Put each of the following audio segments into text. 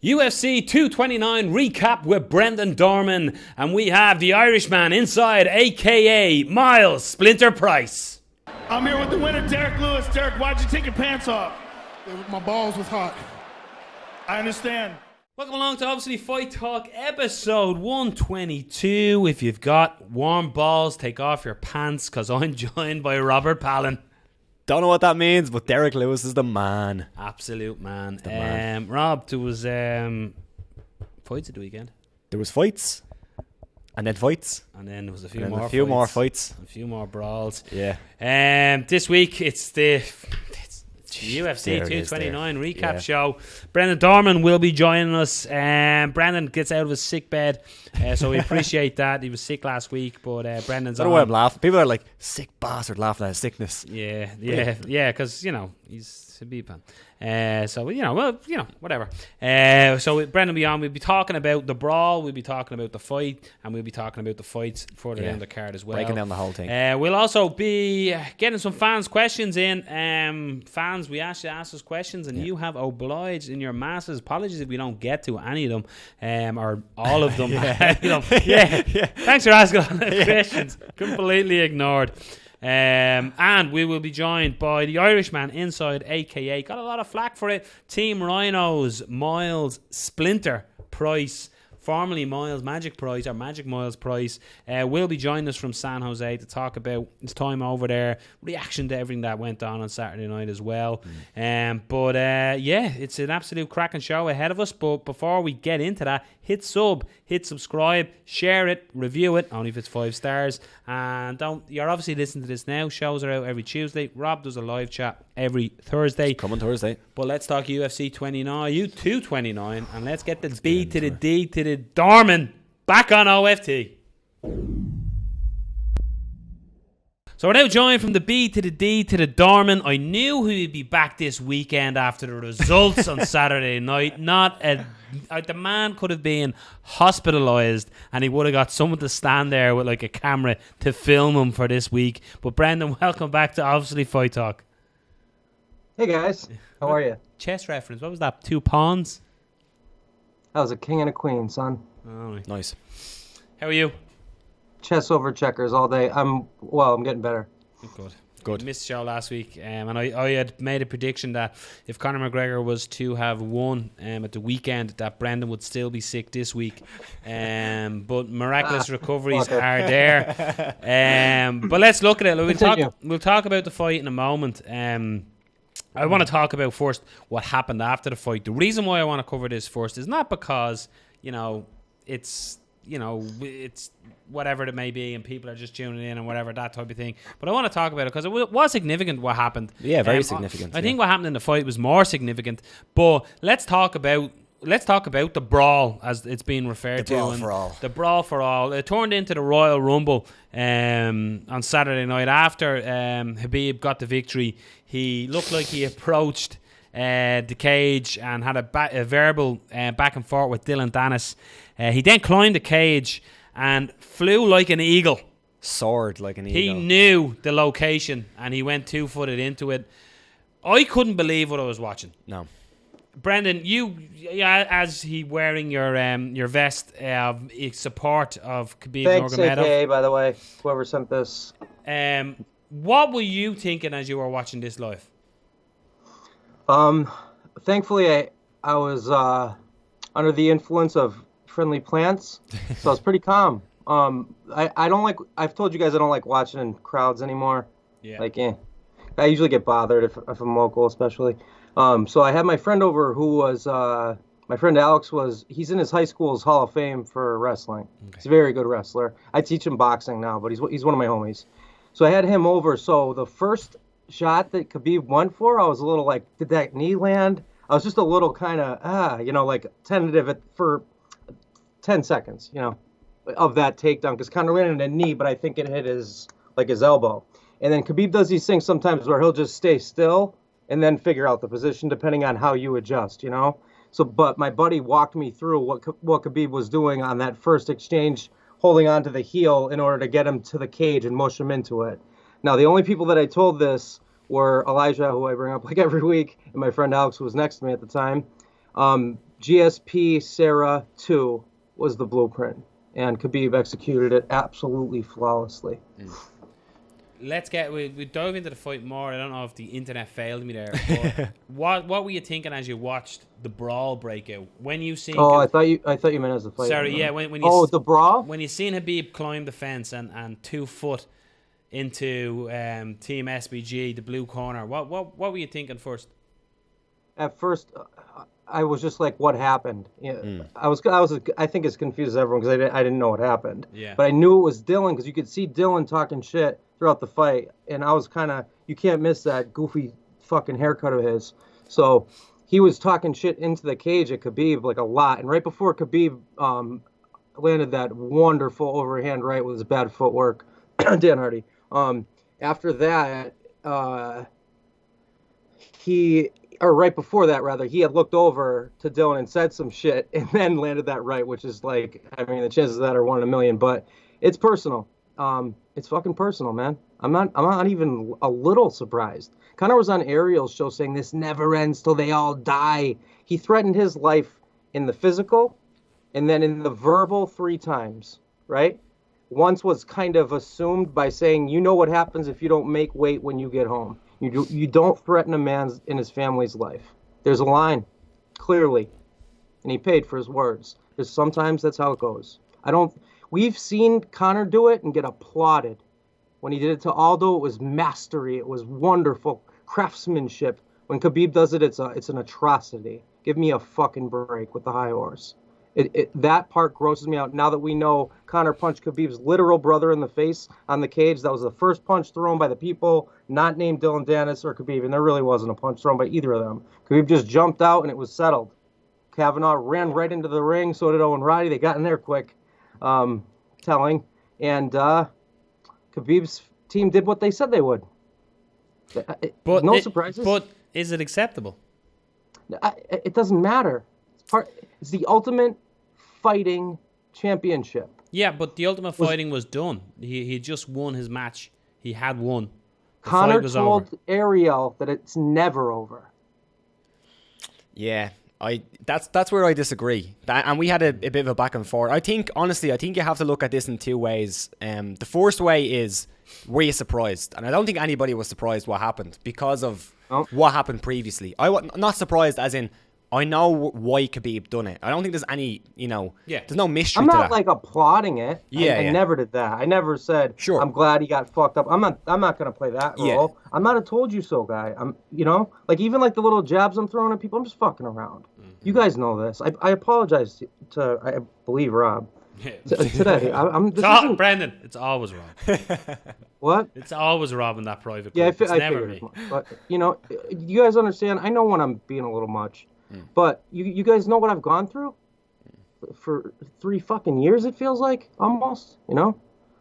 UFC 229 recap with Brendan Dorman, and we have the Irishman inside, aka Myles Splinter Price. I'm here with the winner, Derek Lewis. Derek, why'd you take your pants off? My balls was hot. I understand. Welcome along to obviously Fight Talk episode 122. If you've got warm balls, take off your pants, because I'm joined by Robert Palin. Don't know what that means, but Derek Lewis is the man. Absolute man. The man. Rob, there was fights at the weekend. There was fights, and then fights, And then there was a and few then more fights. a few more brawls. Yeah. This week it's the UFC 229 recap show. Brendan Dorman will be joining us. Brendan gets out of his sick bed, so we appreciate that. He was sick last week, but Brendan's I don't know why I'm laughing. People are like, sick bastard, laughing at his sickness. Yeah, because, you know, he's a Khabib fan. So, whatever. So Brendan will be on. We'll be talking about the brawl, we'll be talking about the fight, and we'll be talking about the fights further down the card as well. Breaking down the whole thing. We'll also be getting some fans' questions in. Fans, we asked you to ask us questions, and you have obliged in your masses. Apologies if we don't get to any of them, or all of them. Thanks for asking all the questions. Completely ignored. And we will be joined by the Irishman inside, aka got a lot of flack for it, Team Ryano's Myles Splinter Price, formerly Myles Magic Price, or Magic Myles Price, will be joining us from San Jose to talk about his time over there, reaction to everything that went on Saturday night as well. It's an absolute cracking show ahead of us. But before we get into that, hit sub, hit subscribe, share it, review it, only if it's 5 stars. And you're obviously listening to this now. Shows are out every Tuesday. Rob does a live chat every Thursday. Coming Thursday. But let's talk UFC 229, and let's get the B to the D to the Dorman back on OFT. So we're now joined from the B to the D to the Dorman. I knew he'd be back this weekend after the results on Saturday night. The man could have been hospitalised, and he would have got someone to stand there with like a camera to film him for this week. But Brendan, welcome back to obviously Fight Talk. Hey guys, how are you? Chess reference. What was that? 2 pawns? That was a king and a queen, son. Oh, Nice. how are you? Chess over checkers all day. I'm getting better. Good. Missed the show last week, and I had made a prediction that if Conor McGregor was to have won at the weekend, that Brendan would still be sick this week. But miraculous recoveries are there. But let's look at it. We'll talk about the fight in a moment. I want to talk about first what happened after the fight. The reason why I want to cover this first is not because it's whatever it may be and people are just tuning in and whatever, that type of thing. But I want to talk about it because it was significant what happened. Yeah, very significant. I think what happened in the fight was more significant. But let's talk about the brawl, as it's being referred to. The brawl for all. It turned into the Royal Rumble on Saturday night after Khabib got the victory. He looked like he approached the cage and had a verbal back and forth with Dillon Danis. He then climbed the cage and flew like an eagle. Soared like an eagle. He knew the location and he went 2-footed into it. I couldn't believe what I was watching. No. Brendan, as he wearing your vest of support of Khabib Thanks, Nurmagomedov. AKA, by the way, whoever sent this. What were you thinking as you were watching this live? Thankfully, I was under the influence of friendly plants, so I was pretty calm. I don't like. I've told you guys I don't like watching in crowds anymore. Yeah. I usually get bothered if I'm local, especially. So I had my friend over who was my friend Alex he's in his high school's Hall of Fame for wrestling. Okay. He's a very good wrestler. I teach him boxing now, but he's one of my homies. So I had him over. So the first shot that Khabib went for, I was a little like, did that knee land? I was just a little kind of tentative for 10 seconds, of that takedown, because Conor landed a knee, but I think it hit his elbow. And then Khabib does these things sometimes where he'll just stay still and then figure out the position depending on how you adjust, So, but my buddy walked me through what Khabib was doing on that first exchange, holding on to the heel in order to get him to the cage and mush him into it. Now, the only people that I told this were Elijah, who I bring up like every week, and my friend Alex, who was next to me at the time. GSP Sarah 2 was the blueprint, and Khabib executed it absolutely flawlessly. We dove into the fight more. I don't know if the internet failed me there. But what were you thinking as you watched the Brawl breakout? When you seen? Oh, I thought you meant as the fight. Sorry, yeah. When you the Brawl. When you seen Khabib climb the fence and 2 foot into Team SBG, the blue corner. What were you thinking first? At first, I was just like, "What happened?" Yeah, I think as confused as everyone because I didn't know what happened. Yeah. But I knew it was Dillon because you could see Dillon talking shit throughout the fight, and I was kind of, you can't miss that goofy fucking haircut of his. So he was talking shit into the cage at Khabib like a lot, and right before Khabib landed that wonderful overhand right with his bad footwork, Dan Hardy. After that, right before that, rather, he had looked over to Dillon and said some shit and then landed that right, which is like, I mean, the chances of that are 1 in a million, but it's personal. It's fucking personal, man. I'm not even a little surprised. Conor was on Ariel's show saying this never ends till they all die. He threatened his life in the physical and then in the verbal 3 times, right? Once was kind of assumed by saying, you know what happens if you don't make weight when you get home. You don't threaten a man in his family's life. There's a line, clearly, and he paid for his words. Because sometimes that's how it goes. We've seen Conor do it and get applauded. When he did it to Aldo, it was mastery. It was wonderful craftsmanship. When Khabib does it, it's an atrocity. Give me a fucking break with the high horse. That part grosses me out. Now that we know Conor punched Khabib's literal brother in the face on the cage, that was the first punch thrown by the people, not named Dillon Danis or Khabib, and there really wasn't a punch thrown by either of them. Khabib just jumped out and it was settled. Kavanaugh ran right into the ring, so did Owen Roddy. They got in there quick, telling, and Khabib's team did what they said they would. But no surprises. But is it acceptable? It doesn't matter. It's the ultimate fighting championship. Yeah, but the ultimate fighting was done. He just won his match. He had won. Conor told Ariel that it's never over. Yeah, that's where I disagree. And we had a bit of a back and forth. I think you have to look at this in 2 ways. The first way is, were you surprised? And I don't think anybody was surprised what happened because of what happened previously. I was not surprised as in, I know why Khabib done it. I don't think there's any, there's no mystery to that. I'm not like applauding it. I never did that. I never said, sure, I'm glad he got fucked up. I'm not going to play that role. Yeah. I'm not a told you so guy. I'm, like even like the little jabs I'm throwing at people, I'm just fucking around. Mm-hmm. You guys know this. I apologize to I believe, Rob. Today. Brendan, it's always Rob. What? It's always Rob in that private group. Yeah, it's never me. But, you guys understand, I know when I'm being a little much. But you guys know what I've gone through for 3 fucking years, it feels like, almost,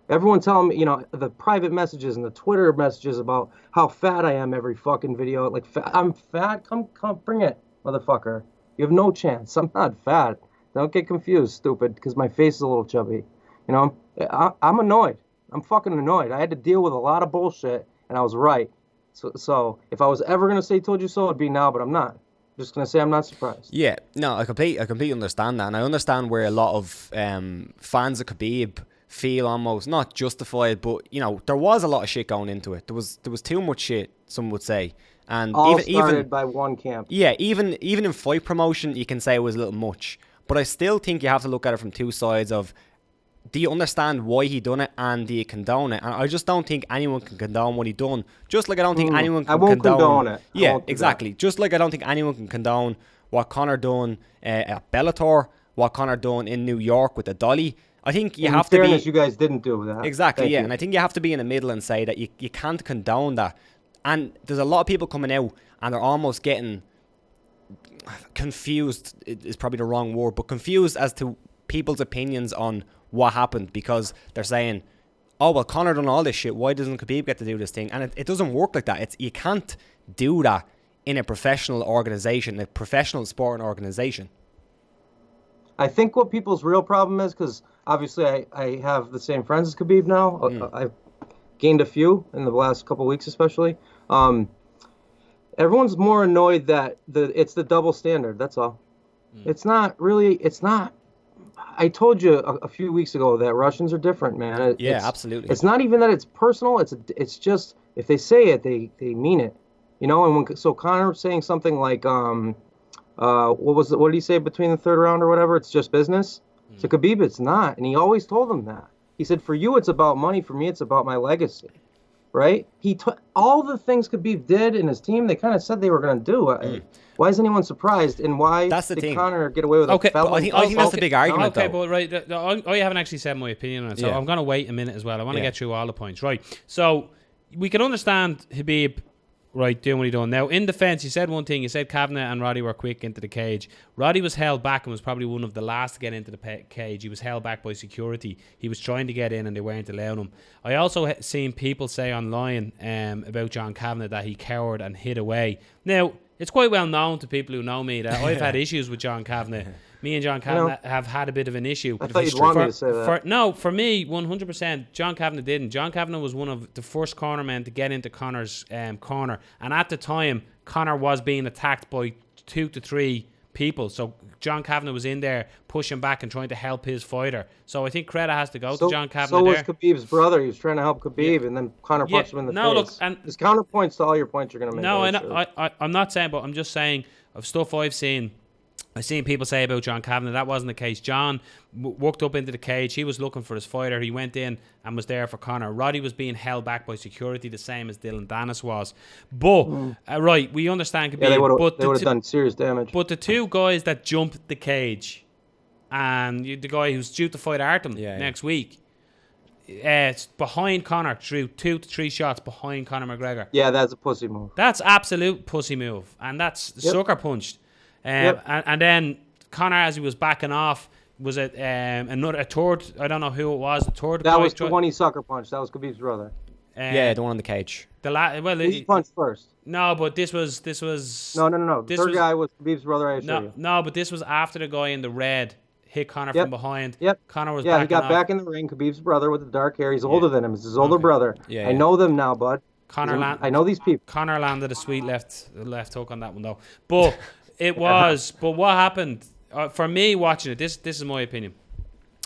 Everyone telling me, the private messages and the Twitter messages about how fat I am every fucking video. Like, I'm fat? Come, bring it, motherfucker. You have no chance. I'm not fat. Don't get confused, stupid, because my face is a little chubby. I'm annoyed. I'm fucking annoyed. I had to deal with a lot of bullshit, and I was right. So if I was ever going to say told you so, it'd be now, but I'm not. Just going to say I'm not surprised. Yeah, no, I completely understand that. And I understand where a lot of fans of Khabib feel almost not justified, but, there was a lot of shit going into it. There was too much shit, some would say. And all started by one camp. Yeah, even in fight promotion, you can say it was a little much. But I still think you have to look at it from 2 sides of, do you understand why he done it and do you condone it? And I just don't think anyone can condone what he done. Just like I don't think anyone can condone it. Yeah, exactly. Just like I don't think anyone can condone what Conor done at Bellator, what Conor done in New York with the dolly. I think you have to be... you guys didn't do that. Exactly, yeah. And I think you have to be in the middle and say that you can't condone that. And there's a lot of people coming out and they're almost getting confused, is probably the wrong word, but confused as to people's opinions on what happened, because they're saying, oh, well, Conor done all this shit, why doesn't Khabib get to do this thing? And it doesn't work like that. You can't do that in a professional organization, a professional sporting organization. I think what people's real problem is, because obviously I have the same friends as Khabib now. I've gained a few in the last couple of weeks especially. Everyone's more annoyed that it's the double standard, that's all. It's not really. It's not. I told you a few weeks ago that Russians are different, man. Absolutely. It's not even that it's personal. It's just if they say it, they mean it. You know. And so Conor saying something like, what did he say between the third round or whatever? It's just business. To Khabib, it's not, and he always told him that. He said, "For you, it's about money. For me, it's about my legacy." Right? All the things Khabib did in his team, they kind of said they were going to do. Why is anyone surprised? And why did Conor get away with okay, a felon? I think that's the big argument, okay, though. but I haven't actually said my opinion on it, so I'm going to wait a minute as well. I want to get through all the points. Right. So we can understand Khabib, right, doing what he done. Now, in defence, you said one thing. You said Kavanagh and Roddy were quick into the cage. Roddy was held back and was probably one of the last to get into the cage. He was held back by security. He was trying to get in and they weren't allowing him. I also seen people say online about John Kavanagh that he cowered and hid away. Now, it's quite well known to people who know me that I've had issues with John Kavanagh. Me and John Kavanagh have had a bit of an issue. I thought you'd want me to say that. For me, 100%, John Kavanagh didn't. John Kavanagh was one of the first cornermen to get into Conor's corner. And at the time, Conor was being attacked by 2 to 3 people. So John Kavanagh was in there pushing back and trying to help his fighter. So I think credit has to go to John Kavanagh. So was Khabib's brother. He was trying to help Khabib, and then Conor punched him in the face. Look, and there's counterpoints to all your points you're going to make. No, I'm not saying, but I'm just saying of stuff I've seen people say about John Kavanagh. That wasn't the case. John walked up into the cage. He was looking for his fighter. He went in and was there for Conor. Roddy was being held back by security, the same as Dillon Danis was. But, right, we understand Khabib. They would have done serious damage. But the two guys that jumped the cage and the guy who's due to fight Artem next week, it's behind Conor, threw 2 to 3 shots behind Conor McGregor. Yeah, that's a pussy move. That's absolute pussy move. And that's sucker punched. And then Conor, as he was backing off, was it a third? I don't know who it was. The third. That was the one he sucker punched. That was Khabib's brother. The one in the cage. He punched first. No, but this was. No. The third guy was Khabib's brother. No, but this was after the guy in the red hit Conor from behind. Conor was. Yeah, he got back in the ring. Khabib's brother with the dark hair. He's older than him. It's his older brother. I know them now, bud. I know these people. Conor landed a sweet left hook on that one though, but. It was, but what happened for me watching it? This is my opinion.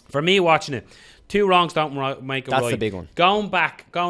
For me watching it, 2 wrongs don't make a right. That's the big one. Going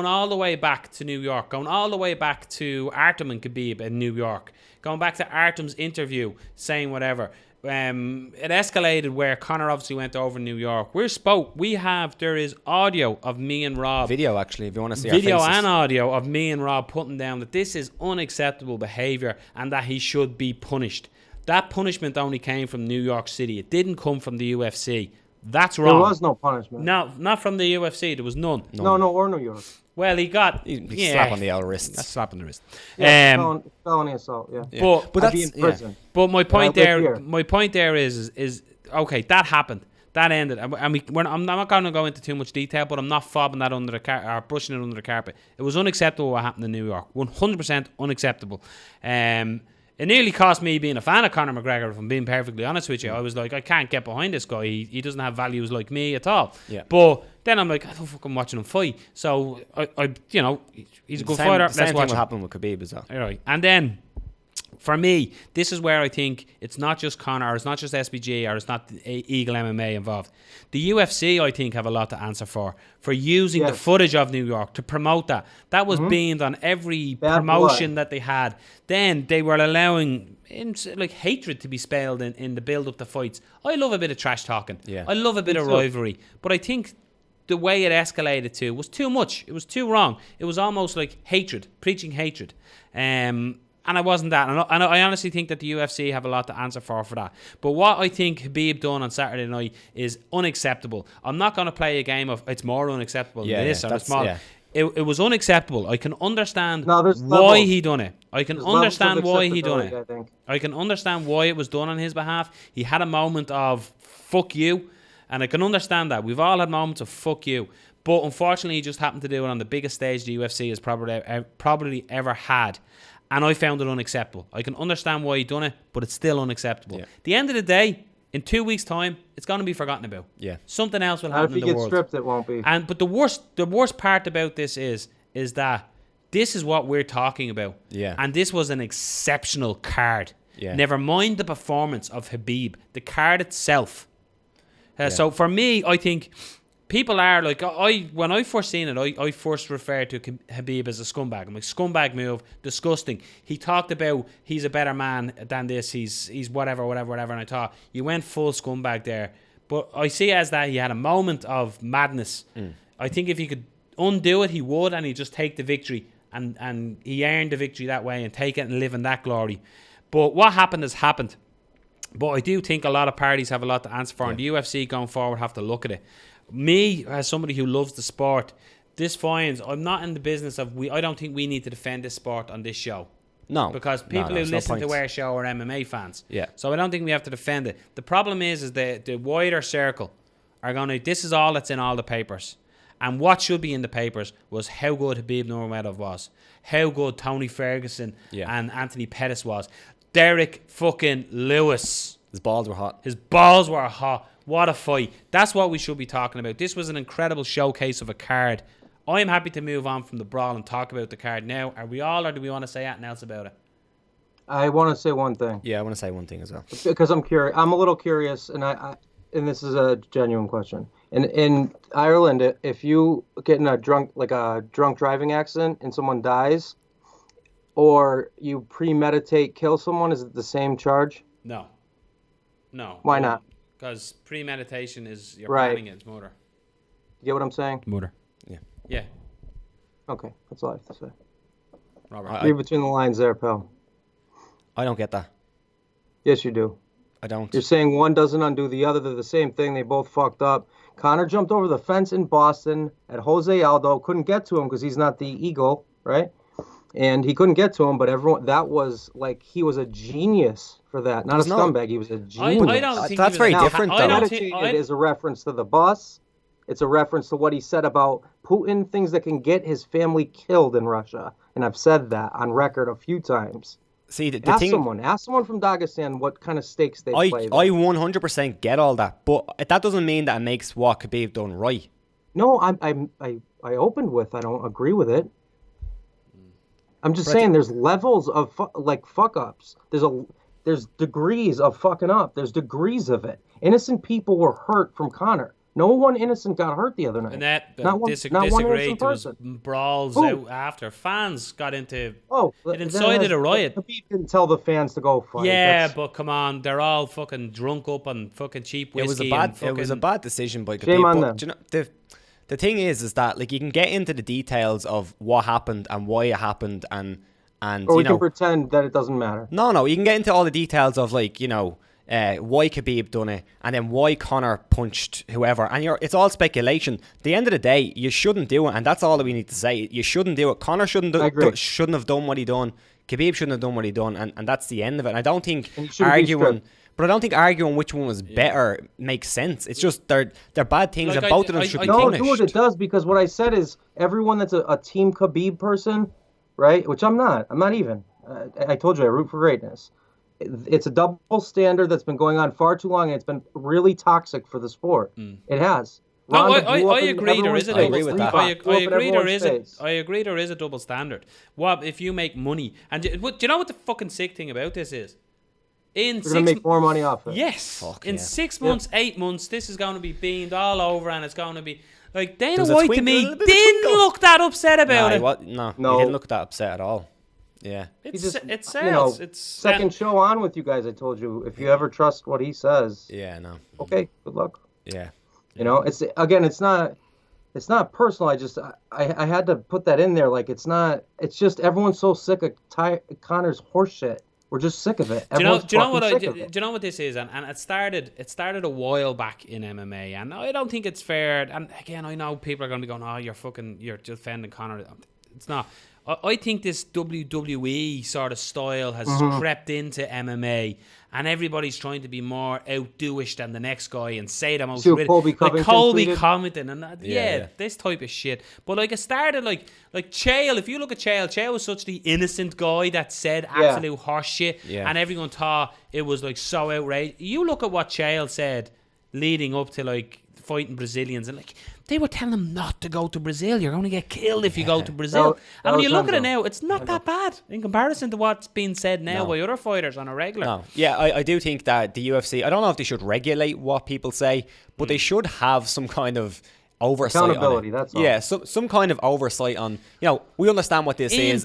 all the way back to New York, going all the way back to Artem and Khabib in New York, going back to Artem's interview, saying whatever. It escalated where Conor obviously went over New York. There is audio of me and Rob. Video, actually, if you want to see video our faces. And audio of me and Rob putting down that this is unacceptable behaviour and that he should be punished. That punishment only came from New York City. It didn't come from the UFC. That's wrong. There was no punishment. No, not from the UFC. There was none. No, or New York. Well, he got slap on the old wrist. That's slap on the wrist. Felony assault. Yeah. But that's in prison. But my point there is okay. That happened. That ended. I'm not going to go into too much detail, but I'm not fobbing that under the carpet or brushing it under the carpet. It was unacceptable what happened in New York. 100% unacceptable. It nearly cost me being a fan of Conor McGregor, if I'm being perfectly honest with you. I was like, I can't get behind this guy. He doesn't have values like me at all. Yeah. But then I'm like, I don't fucking watching him fight. So, he's a good fighter. Let's watch what happened with Khabib as well. All right. And then, for me, this is where I think it's not just Conor, or it's not just SBG, or it's not Eagle MMA involved. The UFC, I think, have a lot to answer for using the footage of New York to promote that. That was beamed on every promotion that they had. Then they were allowing hatred to be spelled in the build-up to fights. I love a bit of trash talking. Yeah. I love a bit of rivalry. But I think the way it escalated to was too much. It was too wrong. It was almost like hatred, preaching hatred. And I wasn't that. And I honestly think that the UFC have a lot to answer for that. But what I think Khabib done on Saturday night is unacceptable. I'm not going to play a game of it's more unacceptable than this or it's more. Yeah. It was unacceptable. I can understand why he done it. I can understand why he done it. I can understand why it was done on his behalf. He had a moment of fuck you. And I can understand that. We've all had moments of fuck you. But unfortunately, he just happened to do it on the biggest stage the UFC has probably ever had. And I found it unacceptable. I can understand why he done it, but it's still unacceptable. Yeah. At the end of the day, in 2 weeks' time, it's going to be forgotten about. Yeah. Something else will happen in the world. If he gets stripped, it won't be. But the worst part about this is that this is what we're talking about. Yeah. And this was an exceptional card. Yeah. Never mind the performance of Khabib, the card itself. So for me, I think people are like, when I first seen it, I first referred to Khabib as a scumbag. I'm like, scumbag move, disgusting. He talked about he's a better man than this, he's whatever, and I thought, you went full scumbag there. But I see it as that he had a moment of madness. I think if he could undo it, he would, and he'd just take the victory. And he earned the victory that way and take it and live in that glory. But what happened has happened. But I do think a lot of parties have a lot to answer for, and the UFC going forward have to look at it. Me, as somebody who loves the sport, this finds I'm not in the business of I don't think we need to defend this sport on this show. No. Because people who listen to our show are MMA fans. Yeah. So I don't think we have to defend it. The problem is the wider circle are going to, this is all that's in all the papers. And what should be in the papers was how good Khabib Nurmagomedov was, how good Tony Ferguson and Anthony Pettis was. Derek fucking Lewis. His balls were hot. His balls were hot. What a fight. That's what we should be talking about. This was an incredible showcase of a card. I'm happy to move on from the Brawl and talk about the card now. Are we all, or do we want to say anything else about it? I want to say one thing. Yeah, I want to say one thing as well. Because I'm curious. I'm a little curious, and and this is a genuine question. In Ireland, if you get in a drunk driving accident and someone dies, or you premeditate kill someone, is it the same charge? No. Why not? Because premeditation is you're right. planning it. It's murder. You get what I'm saying? Murder. Yeah. Okay, that's all I have to say. Robert. Read between the lines there, pal. I don't get that. Yes, you do. I don't. You're saying one doesn't undo the other. They're the same thing. They both fucked up. Conor jumped over the fence in Boston at Jose Aldo. Couldn't get to him because he's not the eagle, right? And he couldn't get to him, but everyone, that was like, he was a genius for that. Not a scumbag. He was a genius. I don't think that's very different, though. Premeditated is a reference to the bus. It's a reference to what he said about Putin, things that can get his family killed in Russia. And I've said that on record a few times. See, ask someone from Dagestan what kind of stakes they play. I 100% get all that, but that doesn't mean that it makes what Khabib done right. No, I opened with I don't agree with it. I'm just saying there's levels of fuck ups. There's degrees of fucking up. There's degrees of it. Innocent people were hurt from Conor. No one innocent got hurt the other night. And that not one disagreed. There was brawls out after. Fans got into. It incited a riot. Khabib didn't tell the fans to go fight. Yeah, but come on, they're all fucking drunk up on fucking cheap whiskey. It was a bad decision by Khabib. Shame on them. You know, the thing is that like you can get into the details of what happened and why it happened and or we can pretend that it doesn't matter. No, you can get into all the details of why Khabib done it, and then why Conor punched whoever, and it's all speculation. At the end of the day, you shouldn't do it, and that's all that we need to say. You shouldn't do it. Conor shouldn't have done what he done. Khabib shouldn't have done what he done, and that's the end of it. And I don't think arguing which one was better makes sense. It's just they're bad things, and both of them should be punished. No, it does, because what I said is everyone that's a Team Khabib person, right? Which I'm not. I'm not even. I told you I root for greatness. It's a double standard that's been going on far too long, and it's been really toxic for the sport. It has. No, I agree. There is a double standard. I agree. There is a double standard. What if you make money? And do you know what the fucking sick thing about this is? You're gonna make more money off it. Yes. 6 months, 8 months, this is going to be beamed all over, and it's going to be like Dana White to me didn't look that upset about it. No, he didn't look that upset at all. Yeah, it sells. It's second show on with you guys. I told you, if you ever trust what he says. Yeah, no. Okay, good luck. Yeah. You know, it's not personal. I had to put that in there. Like, it's just everyone's so sick of Conor's horse shit. We're just sick of it. Do you know what this is? And it started a while back in MMA, and I don't think it's fair. And again, I know people are going to be going, "Oh, you're defending Conor." It's not. I think this WWE sort of style has crept into MMA, and everybody's trying to be more outdoish than the next guy and say the most Colby Covington and that, this type of shit. But like it started like Chael. If you look at Chael was such the innocent guy that said absolute horse shit, and everyone thought it was like so outrageous. You look at what Chael said leading up to like fighting Brazilians, and like they were telling him not to go to Brazil. You're going to get killed if you go to Brazil. And when you look at it now, it's not that bad in comparison to what's being said now by other fighters on a regular. No. Yeah, I do think that the UFC, I don't know if they should regulate what people say, but they should have some kind of oversight accountability, on it. That's all. Yeah, some kind of oversight on, we understand what this is.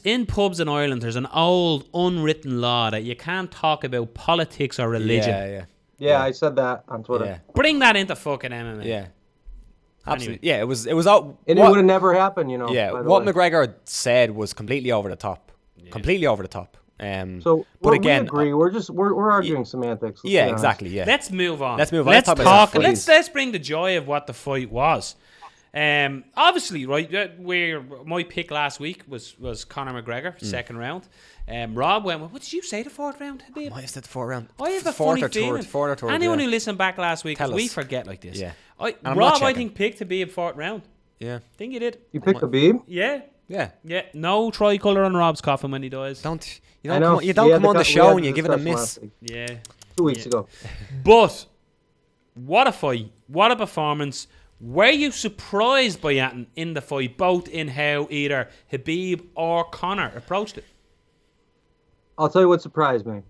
In pubs in Ireland, there's an old unwritten law that you can't talk about politics or religion. Yeah, I said that on Twitter. Yeah. Bring that into fucking MMA. Yeah. Absolutely. Anyway. Yeah, it was out. And it would have never happened, Yeah, what McGregor said was completely over the top. Yeah. Completely over the top. So, but again, we agree. We're arguing semantics. Yeah, exactly. Yeah. Let's move on. Let's Let's talk. Let's bring the joy of what the fight was. Obviously, right. My pick last week was Conor McGregor, second round. Rob went. What did you say? The fourth round? I might have said the fourth round. I have a funny feeling. Fourth or third. Anyone who listened back last week, we forget like this. Yeah. Rob, I think picked Khabib fourth round. Yeah. I think you did. You picked Khabib? Yeah. Yeah. Yeah. No tricolour on Rob's coffin when he dies. You don't come on the show and you give it a miss. Yeah. 2 weeks ago. But what a fight. What a performance. Were you surprised by Yatin in the fight, both in how either Khabib or Conor approached it? I'll tell you what surprised me.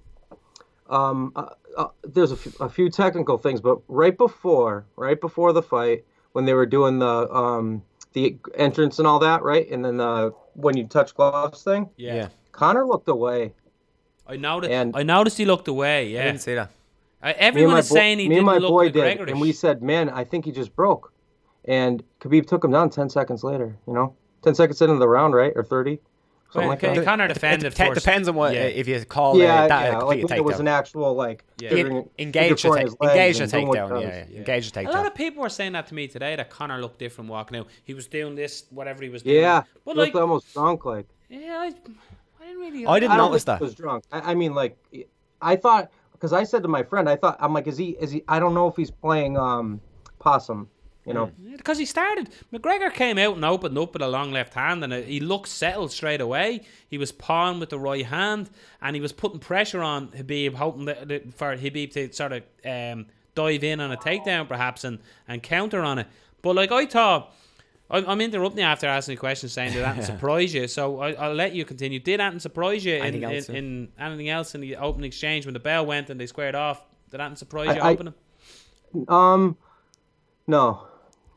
There's a few technical things, but right before the fight, when they were doing the entrance and all that, right, and then when you touch gloves thing, yeah. Conor looked away. I noticed he looked away. Yeah, I didn't see that. Everyone is saying he didn't look McGregor-ish. Me and my boy did, and we said, "Man, I think he just broke." And Khabib took him down 10 seconds later. 10 seconds into the round, right, or 30. Something like that. Conor defended. Depends on what if you call it that. Like if it was an actual engage the takedown. Engage the takedown. A lot of people were saying that to me today, that Conor looked different walking out. He was doing this, whatever he was doing. Yeah, but looked almost drunk. Yeah, I didn't really. I didn't notice that. He was drunk. I thought, because I said to my friend, I'm like, is he? I don't know if he's playing possum. Because he started. McGregor came out and opened up with a long left hand, and he looked settled straight away. He was pawing with the right hand, and he was putting pressure on Khabib, hoping for Khabib to sort of dive in on a takedown perhaps and counter on it. But I thought, I'm interrupting you after asking a question, saying did that surprise you? So I'll let you continue. Did that surprise you in anything else in the opening exchange when the bell went and they squared off? Did that surprise you opening? No.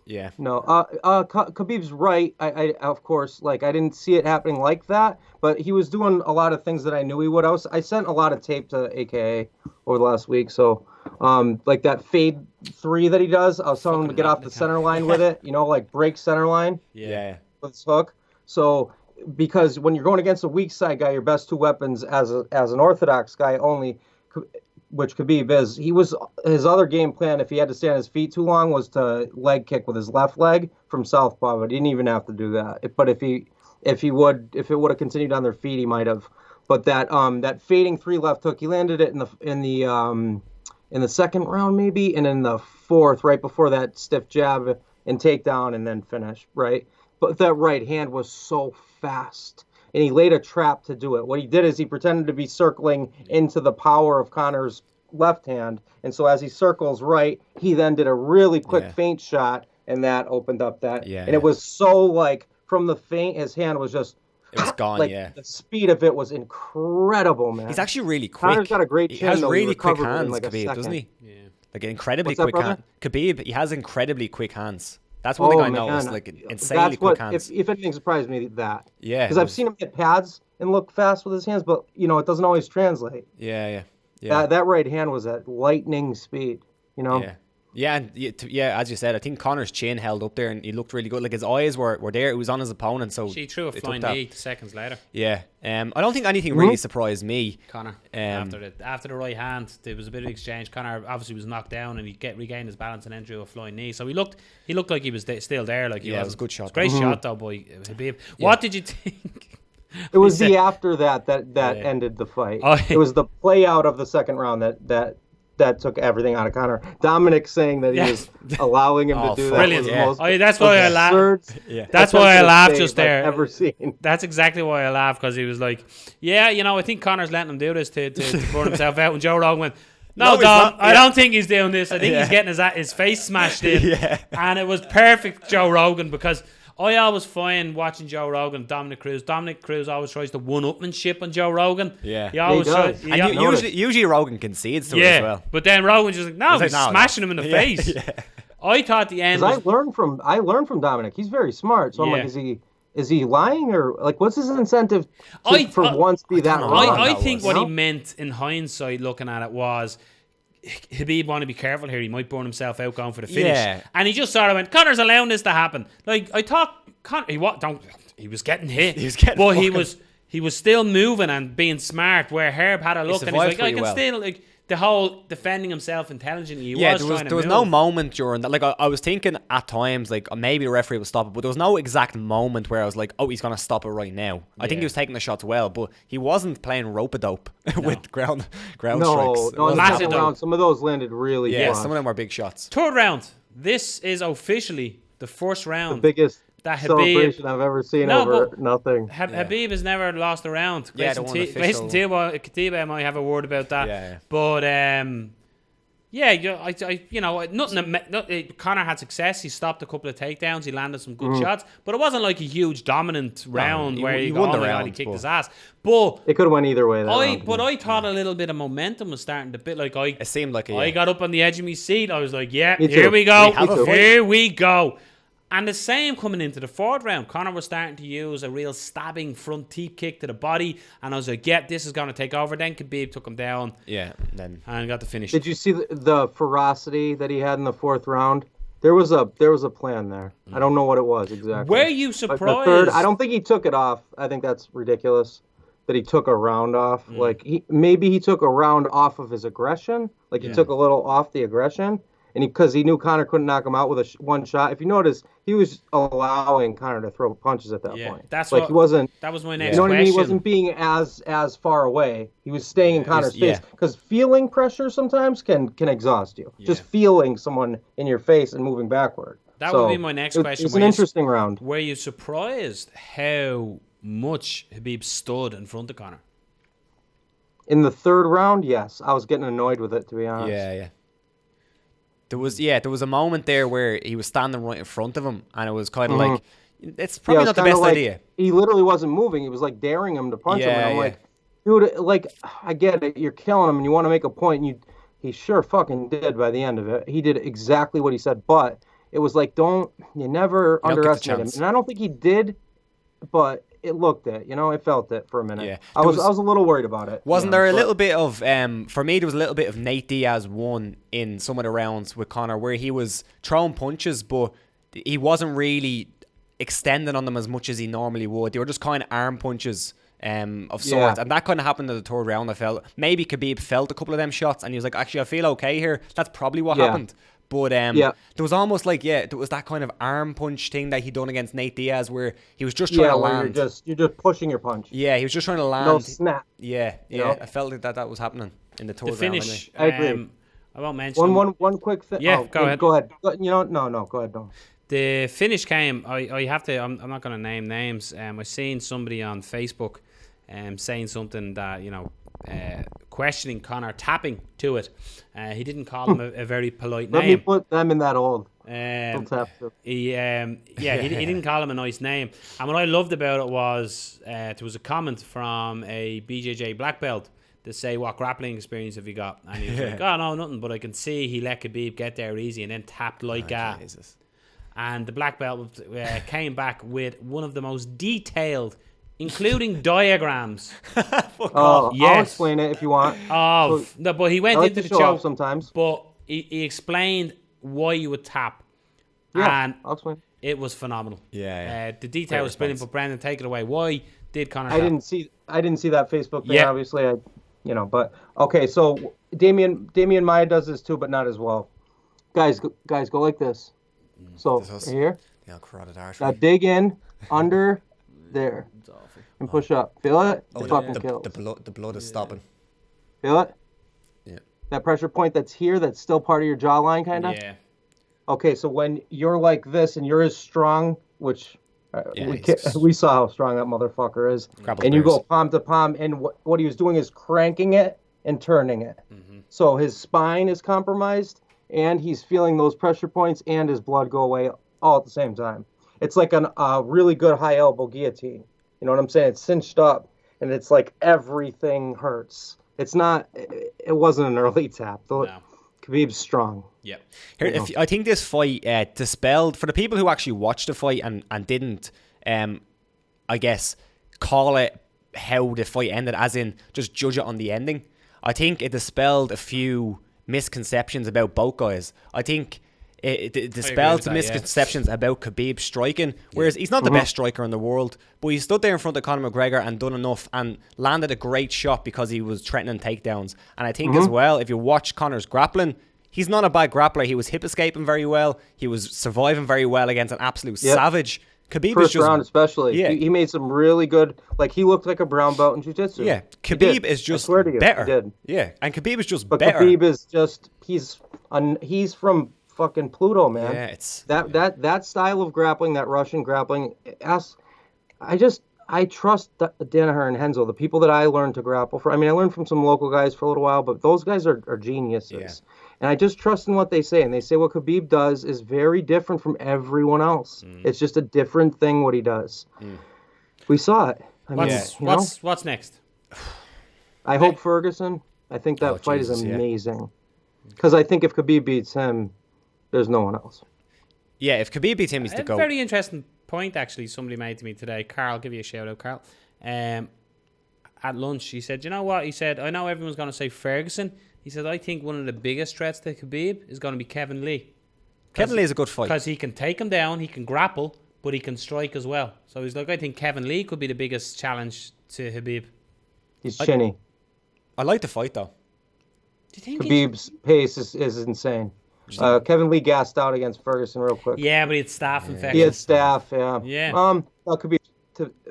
Yeah. No. Khabib's right. I of course, I didn't see it happening like that, but he was doing a lot of things that I knew he would. I sent a lot of tape to AKA over the last week, so that fade 3 that he does, I was telling him to get off the center line with it, break center line. Yeah. With his hook. So because when you're going against a weak side guy, your best 2 weapons as an orthodox guy only, which Khabib is, his other game plan, if he had to stay on his feet too long, was to leg kick with his left leg from southpaw, but he didn't even have to do that. But if it would have continued on their feet, he might have. But that fading 3 left hook, he landed it in the second round maybe, and in the fourth, right before that stiff jab and takedown and then finish, right? But that right hand was so fast. And he laid a trap to do it. What he did is he pretended to be circling into the power of Conor's left hand. And so as he circles right, he then did a really quick feint shot, and that opened up that. Yeah, and it was so from the feint, his hand was just... It was gone, The speed of it was incredible, man. He's actually really quick. Conor's got a great chin, he has really quick recovered hands, in Khabib, doesn't he? Yeah. Incredibly quick hands. Khabib, he has incredibly quick hands. That's one thing I noticed, insanely quick hands. If anything surprised me, that. Yeah. Because I've seen him hit pads and look fast with his hands, but, it doesn't always translate. Yeah. That right hand was at lightning speed, Yeah. Yeah, and as you said, I think Conor's chin held up there and he looked really good. His eyes were there. It was on his opponent, so she threw a flying knee seconds later. Yeah, I don't think anything really surprised me. Conor after the right hand, there was a bit of exchange. Conor obviously was knocked down and he regained his balance and then drew a flying knee. So he looked like he was still there. It was a good shot. Great shot though, boy. Khabib. What did you think? It was the after that ended the fight. It was the play out of the second round that took everything out of Conor. Dominic saying that he was allowing him to do that. Brilliant. That's why I laughed. That's why I laughed just there. I've ever seen. That's exactly why I laughed, because he was like, I think Conor's letting him do this to burn himself out. And Joe Rogan went, No, he's Dom, not. I don't think he's doing this. I think Yeah. he's getting his face smashed in. Yeah. And it was perfect, Joe Rogan, because I always find watching Joe Rogan, Dominic Cruz always tries to one-upmanship on Joe Rogan. Yeah. He always He does. tries. And usually Rogan concedes to it as well. But then Rogan's just like, no, He's he's like, no, smashing him in the Yeah, face. yeah. I thought the end Because was... I learned from Dominic. He's very smart. So I'm Yeah. like, is he lying, or like what's his incentive for once be that know. wrong? I that think was, what you he know? meant in hindsight, looking at it, was Khabib want to be careful here. He might burn himself out going for the finish. Yeah. And he just sort of went, Conor's allowing this to happen. Like, I thought Conor, he was getting hit. He was getting but fucking- he was still moving and being smart, where Herb had a look and he's survived like, I pretty can well. still, like, the whole defending himself intelligently. He Yeah, was trying to there was move. no moment during that. Like I was thinking at times, like maybe the referee will stop it, but there was no exact moment where I was like, oh, he's gonna stop it right now. I think he was taking the shots well, but he wasn't playing rope-a-dope with ground strikes. No, It in the wasn't Massive second though. round, some of those landed really Yeah, flush. some of them were big shots. Third round. This is officially the first The round. biggest That Khabib- celebration I've ever seen No, over but- nothing. Habib has never lost a round. Yeah, Grayson the one official- Katiba might have a word about that. Yeah. But Conor had success. He stopped a couple of takedowns. He landed some good shots. But it wasn't like a huge dominant round he- where he he won won the he round, kicked but- his ass. But It could have went either way. That round. I thought a little bit of momentum was starting to bit like It seemed like I got up on the edge of my seat. I was like, yeah, Me here too. we go. We have a fight. Here we go. And the same coming into the fourth round. Conor was starting to use a real stabbing front teep kick to the body. And I was like, yeah, this is going to take over. Then Khabib took him down Yeah, then and got the finish. Did you see the ferocity that he had in the fourth round? There was a plan there. I don't know what it was exactly. Were you But surprised? the third, I don't think he took it off. I think that's ridiculous that he took a round off. Like maybe he took a round off of his aggression. Like he took a little off the aggression, and because he knew Conor couldn't knock him out with one shot. If you notice, he was allowing Conor to throw punches at that point. That's like what, he wasn't. That was my next You know what I mean? He question. wasn't being as far away. He was staying in Conor's yeah. face because feeling pressure sometimes can exhaust you. Just feeling someone in your face and moving backward. That would be my next question. It's an interesting round. Were you surprised how much Khabib stood in front of Conor? In the third round, yes, I was getting annoyed with it, to be honest. yeah. There was a moment there where he was standing right in front of him, and it was kind of like, it's probably it was not the kinda best like, idea. He literally wasn't moving. He was like daring him to punch him. And I'm Yeah, like, dude, like, I get it. You're killing him and you want to make a point. And he sure fucking did by the end of it. He did exactly what he said. But it was like, you never don't get the underestimate him. chance. And I don't think he did, but it looked it. It felt it for a minute. Yeah. I was a little worried about it. Wasn't there a but- little bit of for me there was a little bit of Nate Diaz won in some of the rounds with Conor where he was throwing punches but he wasn't really extending on them as much as he normally would. They were just kind of arm punches of sorts, and that kind of happened in the third round. I felt maybe Khabib felt a couple of them shots and he was like, actually I feel okay here. That's probably what happened. But there was almost like there was that kind of arm punch thing that he done against Nate Diaz where he was just trying to where land. you're just pushing your punch. Yeah, he was just trying to land. No snap. Yeah, know? I felt like that was happening in the third The round. finish. I agree. I won't mention One quick thing. Yeah, go ahead. Go ahead. No, go ahead. Don't. The finish came. I have to. I'm not going to name names. I seen somebody on Facebook, saying something that questioning Conor tapping to it. He didn't call him a very polite Let me name. put them in that old. He didn't call him a nice name. And what I loved about it was there was a comment from a BJJ black belt to say, what grappling experience have you got? And he was like, oh no, nothing, but I can see he let Khabib get there easy and then tapped like that. Jesus. And the black belt came back with one of the most detailed, including diagrams. I'll yes. explain it if you want. No, but he went I like into to the show off choke sometimes. but he explained why you would tap. Yeah, And I'll explain. it was phenomenal. Yeah. The detail was brilliant, but Brendan, take it away. Why did Conor I tap? didn't see that Facebook thing. Yeah. Obviously, but okay. So Damian Maya does this too, but not as well. Guys, go like this. So This right here, Yeah, carotid now artery. dig in under there and push up. Feel it? It fucking kills. The blood is stopping. Feel it? Yeah. That pressure point that's here, that's still part of your jawline, kind of. Yeah. Okay, so when you're like this and you're as strong, which he's- we saw how strong that motherfucker is, Grapple and you bears. go palm to palm, and what he was doing is cranking it and turning it. So his spine is compromised, and he's feeling those pressure points and his blood go away all at the same time. It's like a really good high elbow guillotine. You know what I'm saying? It's cinched up, and it's like everything hurts. It wasn't an early tap. Khabib's strong. Yeah. I think this fight dispelled, for the people who actually watched the fight and didn't, I guess, call it how the fight ended, as in just judge it on the ending. I think it dispelled a few misconceptions about both guys. I think it dispelled the misconceptions about Khabib striking, whereas he's not the best striker in the world, but he stood there in front of Conor McGregor and done enough and landed a great shot because he was threatening takedowns. And I think as well, if you watch Conor's grappling, he's not a bad grappler. He was hip escaping very well. He was surviving very well against an absolute savage. Khabib First is just round especially. Yeah. He made some really good, like he looked like a brown belt in jiu-jitsu. Yeah, Khabib is just better. He did. Yeah, and Khabib is just but better. Khabib is just, he's from fucking Pluto, man. Yeah, it's that style of grappling, that Russian grappling. I trust Danaher and Henzo, the people that I learned to grapple from. I mean, I learned from some local guys for a little while, but those guys are geniuses. Yeah. And I just trust in what they say. And they say what Khabib does is very different from everyone else. It's just a different thing what he does. We saw it. What's next? I hope Ferguson. I think that fight is amazing. Because I think if Khabib beats him, there's no one else. Yeah, if Khabib beats him, he's the GOAT. Very interesting point, actually, somebody made to me today. Carl, give you a shout out, Carl. At lunch, he said, you know what? He said, I know everyone's going to say Ferguson. He said, I think one of the biggest threats to Khabib is going to be Kevin Lee. Kevin Lee is a good fight. Because he can take him down, he can grapple, but he can strike as well. So he's like, I think Kevin Lee could be the biggest challenge to Khabib. He's chinny. I like the fight, though. Do you think Khabib's pace is insane. Kevin Lee gassed out against Ferguson real quick. Yeah, but he had staph infection. He had staph, yeah. Yeah. Khabib,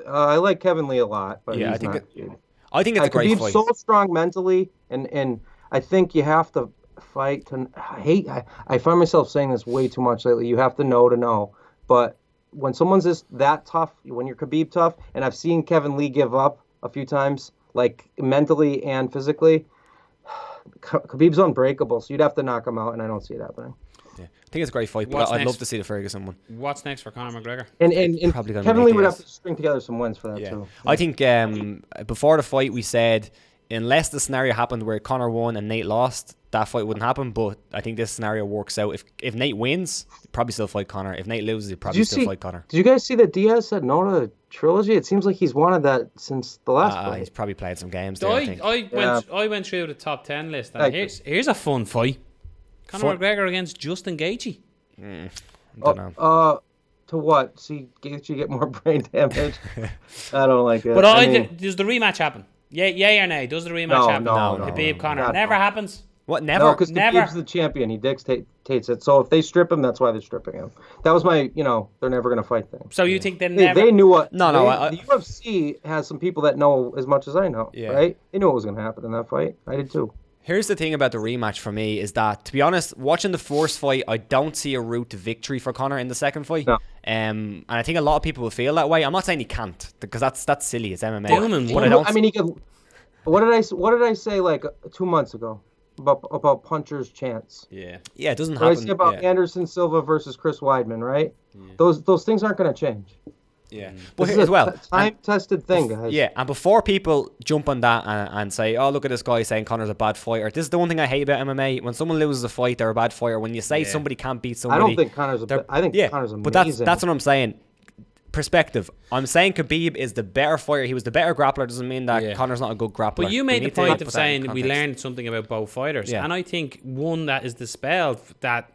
I like Kevin Lee a lot, but yeah, I think it's a great Khabib's fight. So strong mentally, and I think you have to fight to. I find myself saying this way too much lately. You have to know, but when someone's that tough, when you're Khabib tough, and I've seen Kevin Lee give up a few times, like mentally and physically. Khabib's unbreakable, so you'd have to knock him out, and I don't see it happening. Yeah. I think it's a great fight, but I'd love to see the Ferguson one. What's next for Conor McGregor? And Kevin Lee would have to string together some wins for that too. I think before the fight we said, unless the scenario happened where Conor won and Nate lost, that fight wouldn't happen. But I think this scenario works out. If Nate wins, he'd probably still fight Conor. If Nate loses, he'd probably still fight Conor. Did you guys see that Diaz said no to the trilogy? It seems like he's wanted that since the last fight. He's probably played some games there, I think. I went through the top 10 list, and here's a fun fight. Conor McGregor against Justin Gaethje. I don't know. To what? See Gaethje get more brain damage? I don't like it. But does the rematch happen? Yay or nay? Does the rematch happen? No. Khabib Conor never happens. What? Never? No, because Khabib's the champion. He dictates it. So if they strip him, that's why they're stripping him. That was my, they're never going to fight thing. So you think they never... They knew what... The UFC has some people that know as much as I know, right? They knew what was going to happen in that fight. I did too. Here's the thing about the rematch for me is that, to be honest, watching the first fight, I don't see a route to victory for Conor in the second fight. No. And I think a lot of people will feel that way. I'm not saying he can't, because that's silly. It's MMA. Dillman, he could... What did I say like 2 months ago about Puncher's chance? Yeah, it doesn't happen. What did I say about Anderson Silva versus Chris Weidman, right? Yeah. Those things aren't going to change. Yeah, but as well, time-tested thing, guys. Yeah, and before people jump on that and say, "Oh, look at this guy saying Conor's a bad fighter," this is the one thing I hate about MMA. When someone loses a fight, they're a bad fighter. When you say somebody can't beat somebody, I don't think Conor's. I think Conor's amazing. But that's what I'm saying. Perspective. I'm saying Khabib is the better fighter. He was the better grappler. Doesn't mean that Conor's not a good grappler. But you made the point of saying we learned something about both fighters, and I think one that is dispelled, that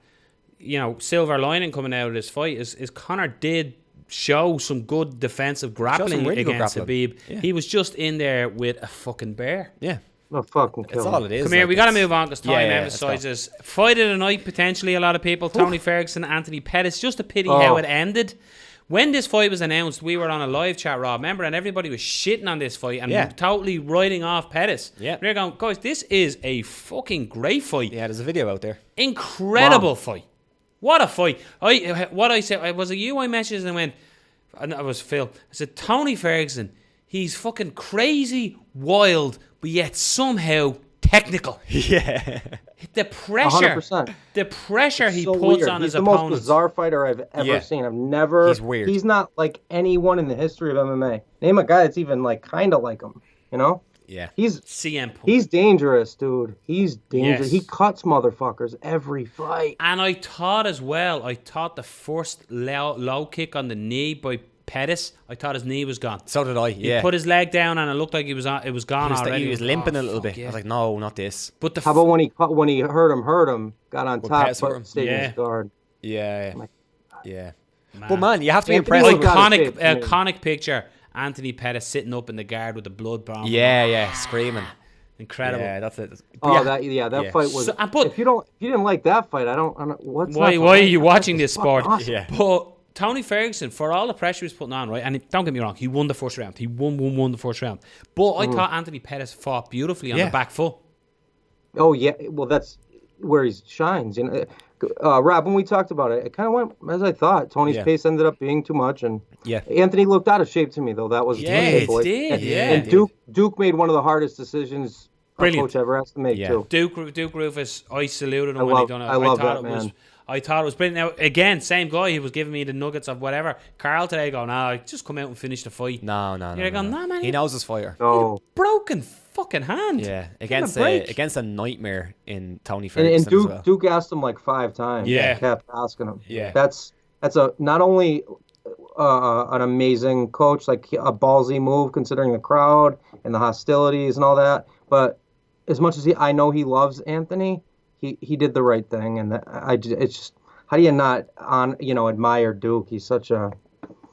silver lining coming out of this fight is Conor did show some good defensive grappling against Khabib. Yeah. He was just in there with a fucking bear. Yeah. No fucking kill. That's all it is. Come here, we got to move on because time emphasizes. Fight of the night, potentially, a lot of people. Tony Ferguson, Anthony Pettis. Just a pity how it ended. When this fight was announced, we were on a live chat, Rob, remember? And everybody was shitting on this fight and totally writing off Pettis. Yeah. They're going, guys, this is a fucking great fight. Yeah, there's a video out there. Incredible fight. What a fight. I said, was it you I messaged and went, and it was Phil. I said, Tony Ferguson, he's fucking crazy, wild, but yet somehow technical. Yeah. The pressure, 100%. the pressure he So puts weird. on He's his the most opponents. bizarre fighter I've ever Yeah. seen. I've never. He's weird. He's not like anyone in the history of MMA. Name a guy that's even like kind of like him. You know? Yeah. He's CM Punk. he's dangerous, dude. He's dangerous. Yes. He cuts motherfuckers every fight. And I thought as well, the first low kick on the knee by Pettis, I thought his knee was gone. So did I. He Yeah. put his leg down and it looked like it was gone already. He was limping a little fuck bit. yeah. I was like, no, not this. But the How about when he hurt him, got on top, Pettis hurt him? but stayed in his guard. Yeah. My- Yeah. But man, you have to be Anthony impressed. was got a shape, man. iconic picture, Anthony Pettis sitting up in the guard with the blood bomb. Yeah, screaming. Incredible. Yeah, that's it. Oh, Yeah. that fight was. So- but- if you didn't like that fight, I don't. What's Why not to are like? you That watching fight this was sport? fucking awesome. Yeah. But Tony Ferguson, for all the pressure he was putting on, right, and don't get me wrong, he won the first round. He won the first round. But I thought Anthony Pettis fought beautifully on the back foot. Oh yeah, well that's where he shines. You know, Rob, when we talked about it, it kind of went as I thought. Tony's Yeah. pace ended up being too much, and Yeah. Anthony looked out of shape to me though. That was Yeah, the it takeaway. did, And, yeah. and Duke made one of the hardest decisions a Brilliant. coach ever has to make Yeah. too. Duke Rufus, I saluted him I when love- he done it. I love thought that, it was. man. I thought it was brilliant. Now again, same guy. He was giving me the nuggets of whatever. Carl today going, just come out and finish the fight. No. You're going, nah, man. He knows his fighter. No, Broken fucking hand. Yeah, Give him against a break. against a nightmare in Tony and Ferguson Duke as well. Duke asked him like 5 times. Yeah. He kept asking him. Yeah. That's a not only an amazing coach, like a ballsy move considering the crowd and the hostilities and all that, but as much as I know he loves Anthony, he did the right thing, and it's just how do you not admire Duke? He's such a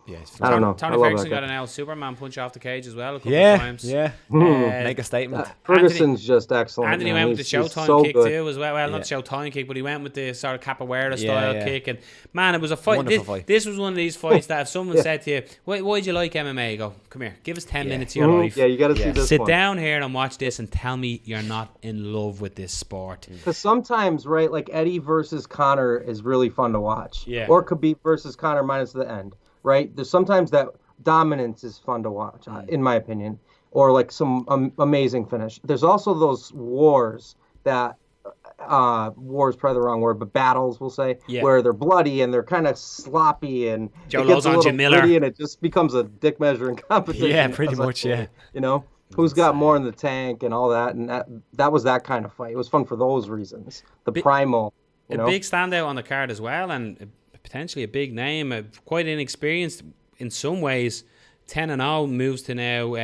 Yeah, I don't know. Tony I love Ferguson that got guy. an L Superman punch off the cage as well a couple yeah, of times. yeah. Uh, Make a statement. Ferguson's just excellent. Anthony man. went with the He's Showtime so kick good. too as well. Well, not Yeah. Showtime kick, but he went with the sort of capoeira Yeah, style yeah. kick. And man, it was a fight. Wonderful fight. This was one of these fights that if someone said to you, why'd you like MMA? You go, come here, give us 10 minutes of your life. Yeah, you got to see Yeah. this Sit one. down here and watch this and tell me you're not in love with this sport. Because sometimes, right, like Eddie versus Conor is really fun to watch. Yeah. Or Khabib versus Conor minus the end, right? There's sometimes that dominance is fun to watch, in my opinion, or like some amazing finish. There's also those wars that, war is probably the wrong word, but battles, we'll say, Yeah. where they're bloody and they're kind of sloppy and Joe it gets a Lozon, little Jim Miller. gritty and it just becomes a dick measuring competition. Yeah, pretty as I much, say, yeah. You know? Who's got more in the tank and all that, and that was that kind of fight. It was fun for those reasons. The primal, you know. A big standout on the card as well, and potentially a big name, quite inexperienced in some ways. 10-0 moves to now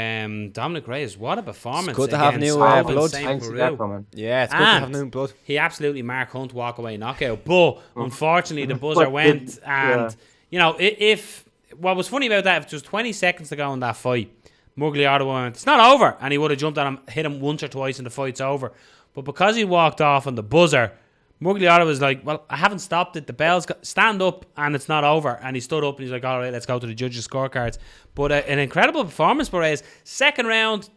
Dominic Reyes. What a performance! good to have against new, Alvin blood. St. I didn't see Peru. that coming. Yeah, it's good to have And new blood. he absolutely Mark Hunt walk away knockout, but unfortunately the buzzer went, and you know if what was funny about that, if there was 20 seconds to go in that fight, Mugliato went, it's not over, and he would have jumped at him, hit him once or twice, and the fight's over. But because he walked off on the buzzer, Mugliato was like, well, I haven't stopped it. The bell's stand up and it's not over. And he stood up and he's like, all right, let's go to the judges' scorecards. But an incredible performance for Reyes. Second round,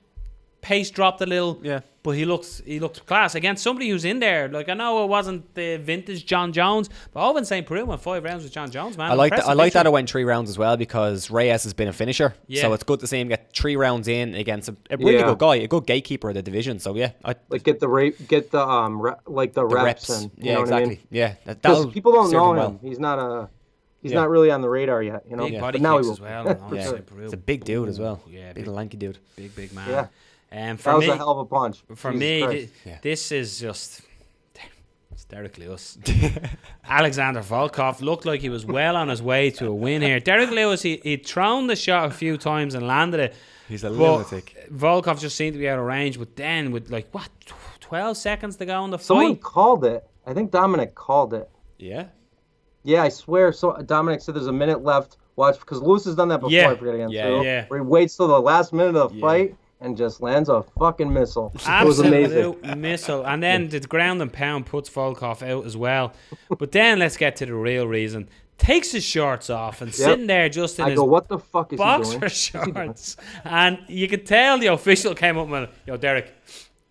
pace dropped a little. Yeah. But he looked class against somebody who's in there. Like, I know it wasn't the vintage John Jones, but Alvin St. Peru went 5 rounds with John Jones, man. I like that. Impressive I like that victory. it went 3 rounds as well because Reyes has been a finisher. Yeah. So it's good to see him get 3 rounds in against a really good guy, a good gatekeeper of the division. So yeah, Like get the reps reps. and you Yeah, know exactly. what I mean? Yeah, Because people don't serve know him. well. He's not Yeah. not really on the radar yet. You know, Big body but now kicks he will. as well. on For Yeah. sure. St. Peru. It's a big dude as well. Yeah, big big- lanky dude. Big man. Yeah. For That was me, a hell of a punch. For Jesus me, Christ. this is just it's Derek Lewis. Alexander Volkov looked like he was well on his way to a win here. Derek Lewis, he'd thrown the shot a few times and landed it. He's a But lunatic. Volkov just seemed to be out of range. But then with 12 seconds to go in the Someone fight. called it. I think Dominic called it. Yeah. Yeah, I swear. So Dominic said there's a minute left. Watch, because Lewis has done that before. Yeah. I forget against Yeah, Phil, yeah. where he waits till the last minute of the Yeah. fight and just lands a fucking missile. It was amazing. Absolute missile. And then the ground and pound puts Volkov out as well. But then let's get to the real reason. Takes his shorts off and sitting there just in I his go, what the fuck is he boxer doing? shorts. And you could tell the official came up and went, yo, Derek,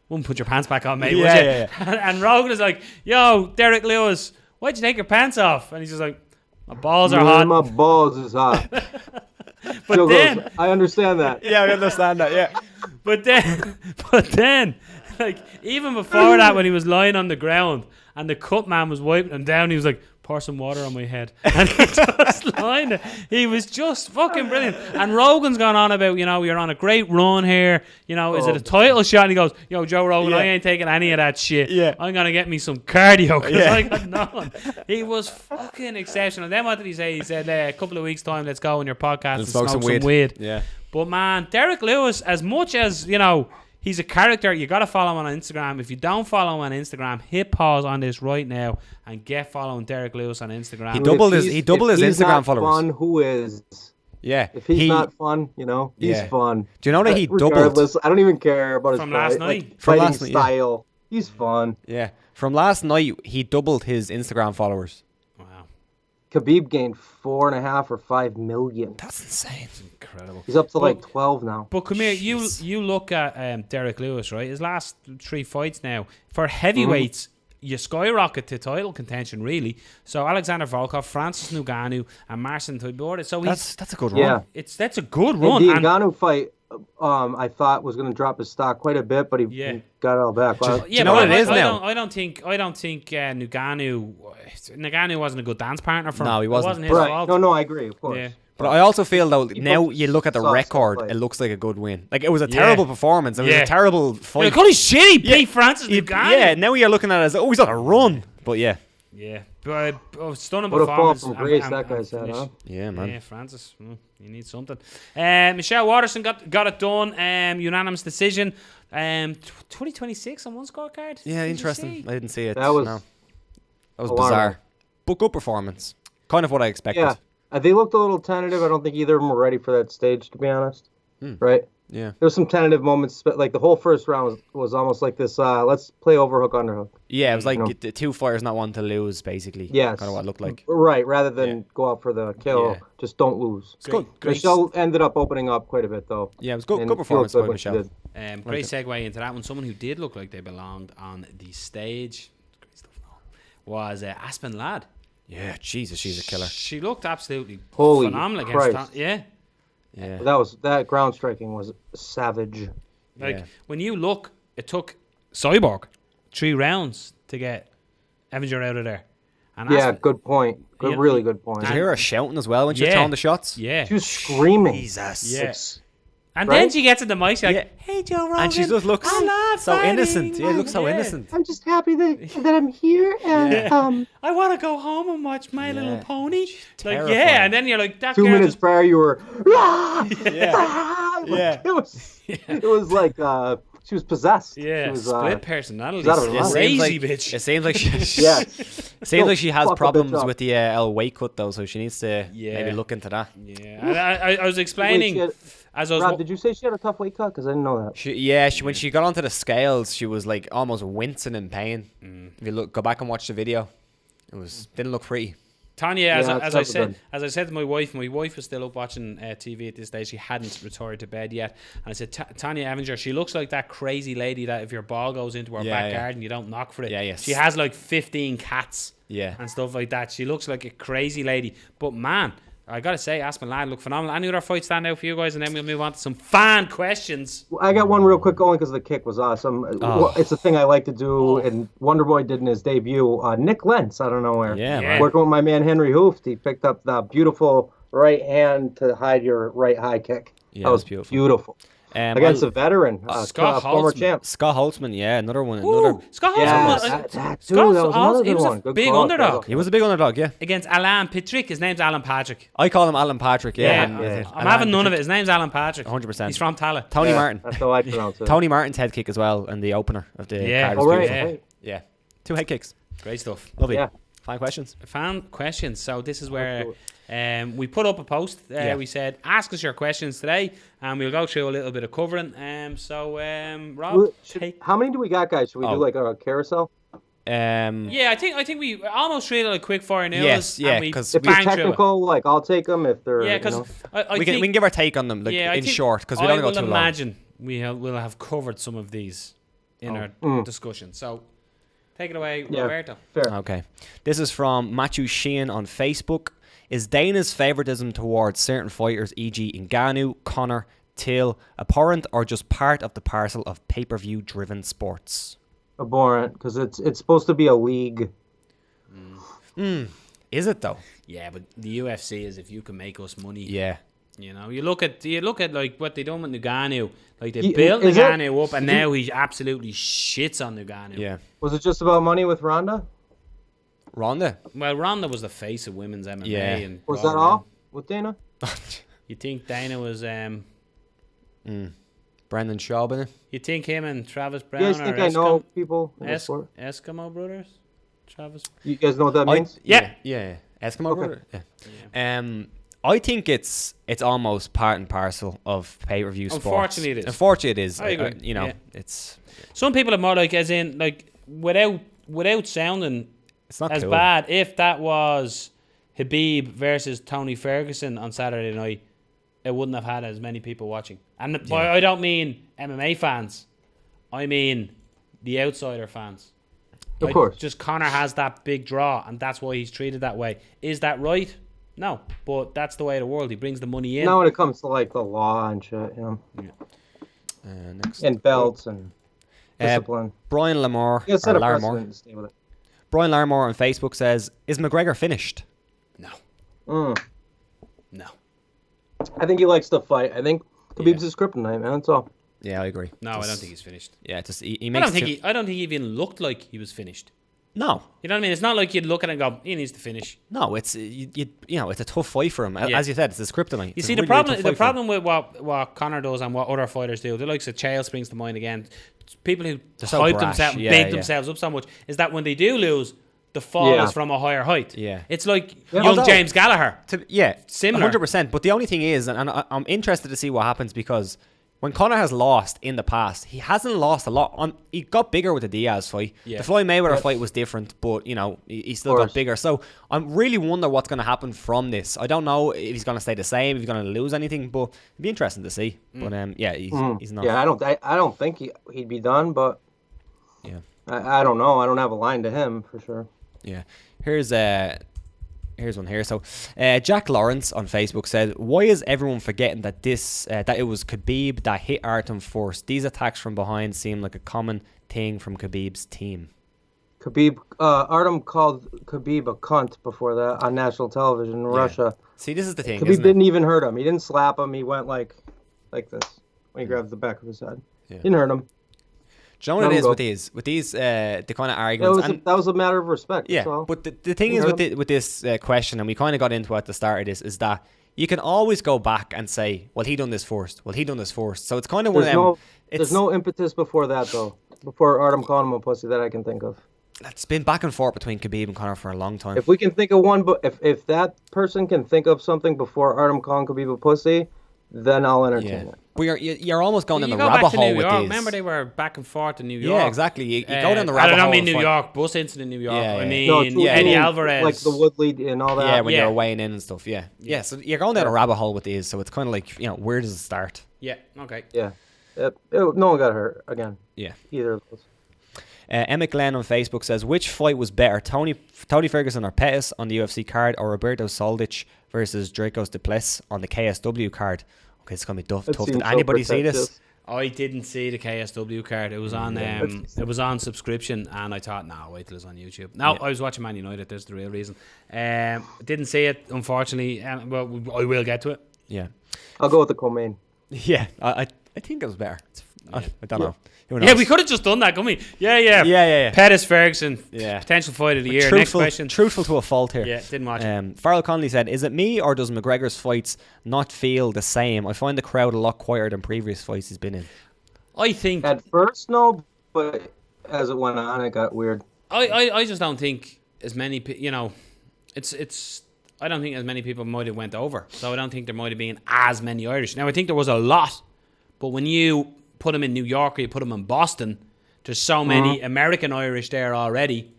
wouldn't put your pants back on, mate, would Yeah, you? yeah, And Rogan is like, yo, Derek Lewis, why'd you take your pants off? And he's just like, my balls are hot. My balls is hot. But Phil then, goes, I understand that. Yeah, I understand that. Yeah. but then, Like, even before that, when he was lying on the ground and the cut man was wiping him down, he was like, pour some water on my head. And he just lying there. He was just fucking brilliant. And Rogan's gone on about, you're on a great run here. Is it a title shot? And he goes, yo, Joe Rogan, I ain't taking any of that shit. Yeah. I'm going to get me some cardio because I got none. He was fucking exceptional. Then what did he say? He said, a couple of weeks' time, let's go on your podcast and smoke some weed. Yeah. But man, Derek Lewis, as much as, he's a character, you got to follow him on Instagram. If you don't follow him on Instagram, hit pause on this right now and get following Derek Lewis on Instagram. He doubled his Instagram followers. Fun, who is? Yeah. If he's not fun, he's fun. Do you know that he Regardless, doubled? I don't even care about his From last night. From fighting last night, style. He's fun. Yeah. From last night, he doubled his Instagram followers. Wow. Khabib gained 4.5 or 5 million. That's insane. Incredible. He's up to like 12 now. But come here, you look at Derek Lewis, right? His last 3 fights now, for heavyweights, you skyrocket to title contention, really. So Alexander Volkov, Francis Ngannou, and Marcin Tybura. So that's a good run. Yeah. That's a good run. The Ngannou fight, I thought was going to drop his stock quite a bit, but he got it all back. Do you know what it is now? I don't think Ngannou wasn't a good dance partner for him. No, he wasn't. It wasn't his fault. No, I agree, of course. Yeah. But I also feel, though, now you look at the record, it looks like a good win. Like, it was a terrible performance. It was a terrible fight. Like, holy shit, he beat Francis Ngannou. Yeah, now you're looking at it as, he's on a run. But yeah. Yeah. But stunning What a fall performance. from grace that guy's had, huh? Yeah, man. Yeah, Francis. You need something. Michelle Watterson got it done. Unanimous decision. 2026 on one scorecard. Yeah, interesting. I didn't see it. That was bizarre. But good performance. Kind of what I expected. Yeah. They looked a little tentative. I don't think either of them were ready for that stage, to be honest. Right? Yeah. There was some tentative moments, but like the whole first round was almost like this, let's play overhook, underhook. Yeah, it was like the two fighters not wanting to lose, basically. Yes. Kind of what it looked like. Right, rather than go out for the kill, just don't lose. It's good. Michelle ended up opening up quite a bit, though. Yeah, it was good performance by Michelle. Great segue into that one. Someone who did look like they belonged on the stage, great stuff, was Aspen Ladd. Yeah, Jesus, she's a killer. She looked absolutely Holy phenomenal Christ. against Yeah. That ground striking was savage. Like, when you look, it took Cyborg 3 rounds to get Evinger out of there. And good point. Really good point. Did you hear her shouting as well when she was throwing the shots? Yeah. She was screaming. Jesus. Yes. And then she gets in the mic, she's like, hey, Joe Rogan. And she just looks so innocent. Yeah, it looks so innocent. I'm just happy that I'm here. And I want to go home and watch My Little Pony. Like, terrifying. and then you're like, that 2 girl minutes just... prior, you were, Yeah. It was like she was possessed. Yeah, she was, split personality. she was out of her mind. Crazy bitch. It seems like she, Seems like she has fuck a problems bitch up. with the weight cut, though, so she needs to maybe look into that. Yeah, and I was explaining... Rob, did you say she had a tough weight cut? Because I didn't know that. When she got onto the scales, she was like almost wincing in pain. If you go back and watch the video, didn't look pretty. Tanya, as I said to my wife was still up watching TV at this stage. She hadn't retired to bed yet, and I said, Tanya Evinger, she looks like that crazy lady that if your ball goes into her back garden, you don't knock for it. Yes. She has like 15 cats, and stuff like that. She looks like a crazy lady, but man, I gotta say, Aspen Ladd looked phenomenal. Any other fights stand out for you guys, and then we'll move on to some fan questions. I got one real quick only because the kick was awesome. It's a thing I like to do, and Wonderboy did in his debut. Nick Lentz, I don't know where. Yeah. Working with my man Henry Hooft, he picked up the beautiful right hand to hide your right high kick. Yeah, that was beautiful. Against a veteran, former champ. Scott Holtzman, another one. Scott Holtzman. He was a big underdog. He was a big underdog, Against Alan Patrick. His name's Alan Patrick. I call him Alan Patrick, I'm having none of it. His name's Alan Patrick. 100%. He's from Tala. Tony Martin. That's how I pronounce it. Tony Martin's head kick as well, and the opener of the card was beautiful. Yeah. 2 head kicks. Great stuff. Lovely. Yeah. Fan questions. So this is where we put up a post. We said, ask us your questions today, and we'll go through a little bit of covering. Rob, how many do we got, guys? Should we do like a carousel? I think we almost treated like quick fire news. Yes, because if they're technical, like I'll take them if they're. Yeah, because we can give our take on them, in short, because we don't go too long. I imagine we'll have covered some of these in our discussion. So. Take it away, Roberto. Fair. Okay. This is from Matthew Sheehan on Facebook. Is Dana's favoritism towards certain fighters, e.g. Ngannou, Conor, Till abhorrent or just part of the parcel of pay-per-view driven sports? Abhorrent, because it's supposed to be a league. Is it though? Yeah, but the UFC is if you can make us money. Yeah. You know, you look at like what they done with Ngannou. Like they Yeah, built is it? Ngannou up, and now he absolutely shits on Ngannou. Yeah. Was it just about money with Ronda? Ronda? Well, Ronda was the face of women's MMA. Yeah. And Was brought that her all in. with Dana? You think Dana was? Brendan Schaub? You think him and Travis You Brown guys are think I know people in the sport? Eskimo brothers? Travis. You guys know what that means? Yeah. Yeah. Eskimo Okay. brother? Yeah. I think it's almost part and parcel of pay-per-view sports. Unfortunately, it is. Unfortunately, it is. I agree. You know, Yeah. it's Some people are more like, as in, like without sounding not as cool. bad. If that was Khabib versus Tony Ferguson on Saturday night, it wouldn't have had as many people watching. And by I don't mean MMA fans. I mean the outsider fans. Of course. Just Conor has that big draw, and that's why he's treated that way. Is that right? No, but that's the way of the world. He brings the money in. Now when it comes to like the law and shit, you know, next. and belts and discipline. Brian Lamore, You gotta set or a Larmore. precedent to stay with it. Brian Larmore on Facebook says, "Is McGregor finished?" No, Mm. no, I think he likes to fight. I think Khabib's his kryptonite, man. That's all. Yeah, I agree. no. I don't think he's finished. Yeah, just he I makes. don't think he even looked like he was finished. No, You know what I mean? It's not like you'd look at it and go, he needs to finish. no, it's you know, it's a tough fight for him. Yeah. As you said, it's his kryptonite. You It's see, a the really tough problem fight for him. with what Conor does and what other fighters do, the likes of Chael springs to mind again. People who so hype brash. themselves, Yeah, big yeah. themselves up so much, is that when they do lose, the fall Yeah. is from a higher height. Yeah. It's like Yeah. young Although- James Gallagher. Yeah, Similar. 100%. But the only thing is, and I'm interested to see what happens, because when Conor has lost in the past, he hasn't lost a lot. He got bigger with the Diaz fight. Yeah. The Floyd Mayweather fight was different, but you know he still got bigger. So I'm really wonder what's going to happen from this. I don't know if he's going to stay the same, if he's going to lose anything, but it'd be interesting to see. But yeah, he's not. Yeah, I don't think he'd be done, but Yeah. I don't know. I don't have a line to him for sure. Yeah. Here's one here. So, Jack Lawrence on Facebook said, "Why is everyone forgetting that that it was Khabib that hit Artem first? These attacks from behind seem like a common thing from Khabib's team." Artem called Khabib a cunt before that on national television in Russia. See, this is the thing. Khabib isn't didn't even hurt him. He didn't slap him. He went like this when he grabbed the back of his head. Yeah. Didn't hurt him. Do you know what it is go. with these the kind of That arguments? was, a matter of respect. Yeah, That's all. but the thing is Didn't hurt with this question, and we kind of got into it at the start of this, is that you can always go back and say, well, he done this first. Well, he done this first. So it's kind of one of them. There's no impetus before that though. Before Artem called him a pussy that I can think of. It's been back and forth between Khabib and Conor for a long time. If we can think of one, but if that person can think of something before Artem calling Khabib a pussy, then I'll entertain it. But you're almost going down You the go rabbit back to hole New with York. these. Remember they were back and forth in New York. Yeah, exactly. You go down the rabbit I hole. don't mean and New find- York, bus incident in New York. Yeah, I yeah. mean, No, Eddie Alvarez. like the Woodley and all that. Yeah, when Yeah. you're weighing in and stuff. Yeah. Yeah, so you're going down a rabbit hole with these. So it's kind of like, you know, where does it start? Yeah, okay. Yeah. No one got hurt again. Yeah. Either of those. Emmett Glenn on Facebook says, which fight was better, Tony Ferguson or Pettis on the UFC card, or Roberto Soldic versus Dracos Duplessis on the KSW card? Okay, it's gonna be tough. That Did seems so anybody see this? pretentious. I didn't see the KSW card. It was on subscription, and I thought, no, wait till it's on YouTube. No, I was watching Man United. There's the real reason. Didn't see it, unfortunately. Well, I will get to it. Yeah. I'll go with the co-main. Yeah, I think it was better. I don't know. Who knows? Yeah, we could have just done that, couldn't we? Yeah. Pettis Ferguson, Yeah. potential fight of the year. Next question. Truthful to a fault here. Yeah, didn't watch it. Farrell Connolly said, is it me or does McGregor's fights not feel the same? I find the crowd a lot quieter than previous fights he's been in. I think At first, no, but as it went on, it got weird. I just don't think as many it's I don't think as many people might have went over, so I don't think there might have been as many Irish. Now I think there was a lot, but when you put them in New York or you put them in Boston, there's so many American Irish there already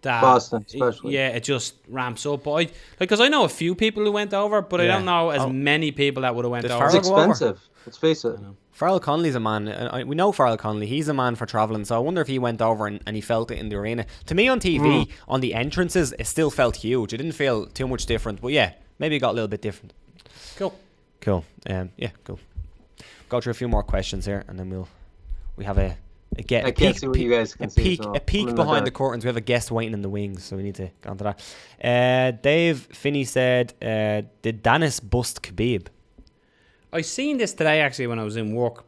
that Boston, especially. yeah, it just ramps up. But because I know a few people who went over, but I Yeah. don't know as many people that would have went Did over. It's Farrell go over? expensive. Let's face it. Farrell Connolly's a man. We know Farrell Connolly. He's a man for travelling. So I wonder if he went over and he felt it in the arena. To me, on TV, on the entrances, it still felt huge. It didn't feel too much different. But yeah, maybe it got a little bit different. Cool. Cool. Yeah, cool. go through a few more questions here, and then we have a I can't see what you guys can see. A peek behind the curtains. We have a guest waiting in the wings, so we need to get onto that. Dave Finney said, "Did Danis bust Khabib?" I seen this today actually when I was in work.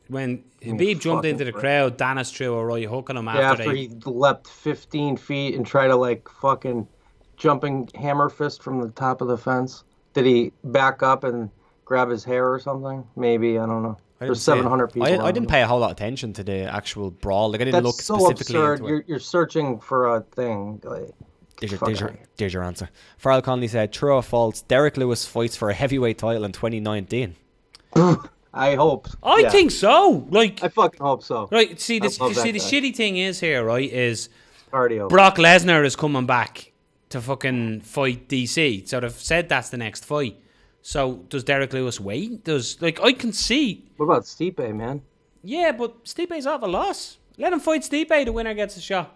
When Khabib jumped into the crowd, Danis threw a right hook on him after he leapt 15 feet and tried to like fucking jumping hammer fist from the top of the fence. Did he back up and grab his hair or something? Maybe, I don't know. There's 700 people. I didn't pay a whole lot of attention to the actual brawl. Like I didn't look specifically into it. You're searching for a thing. Like, there's your answer. Farrell Conley said, "True or false? Derek Lewis fights for a heavyweight title in 2019." I hope. I think so. Like I fucking hope so. Right. See, the shitty thing is here, right? Is cardio. Brock Lesnar is coming back to fucking fight DC. So they've said that's the next fight. So does Derek Lewis wait? I can see. What about Stipe, man? Yeah, but Stipe's off a loss. Let him fight Stipe. The winner gets a shot.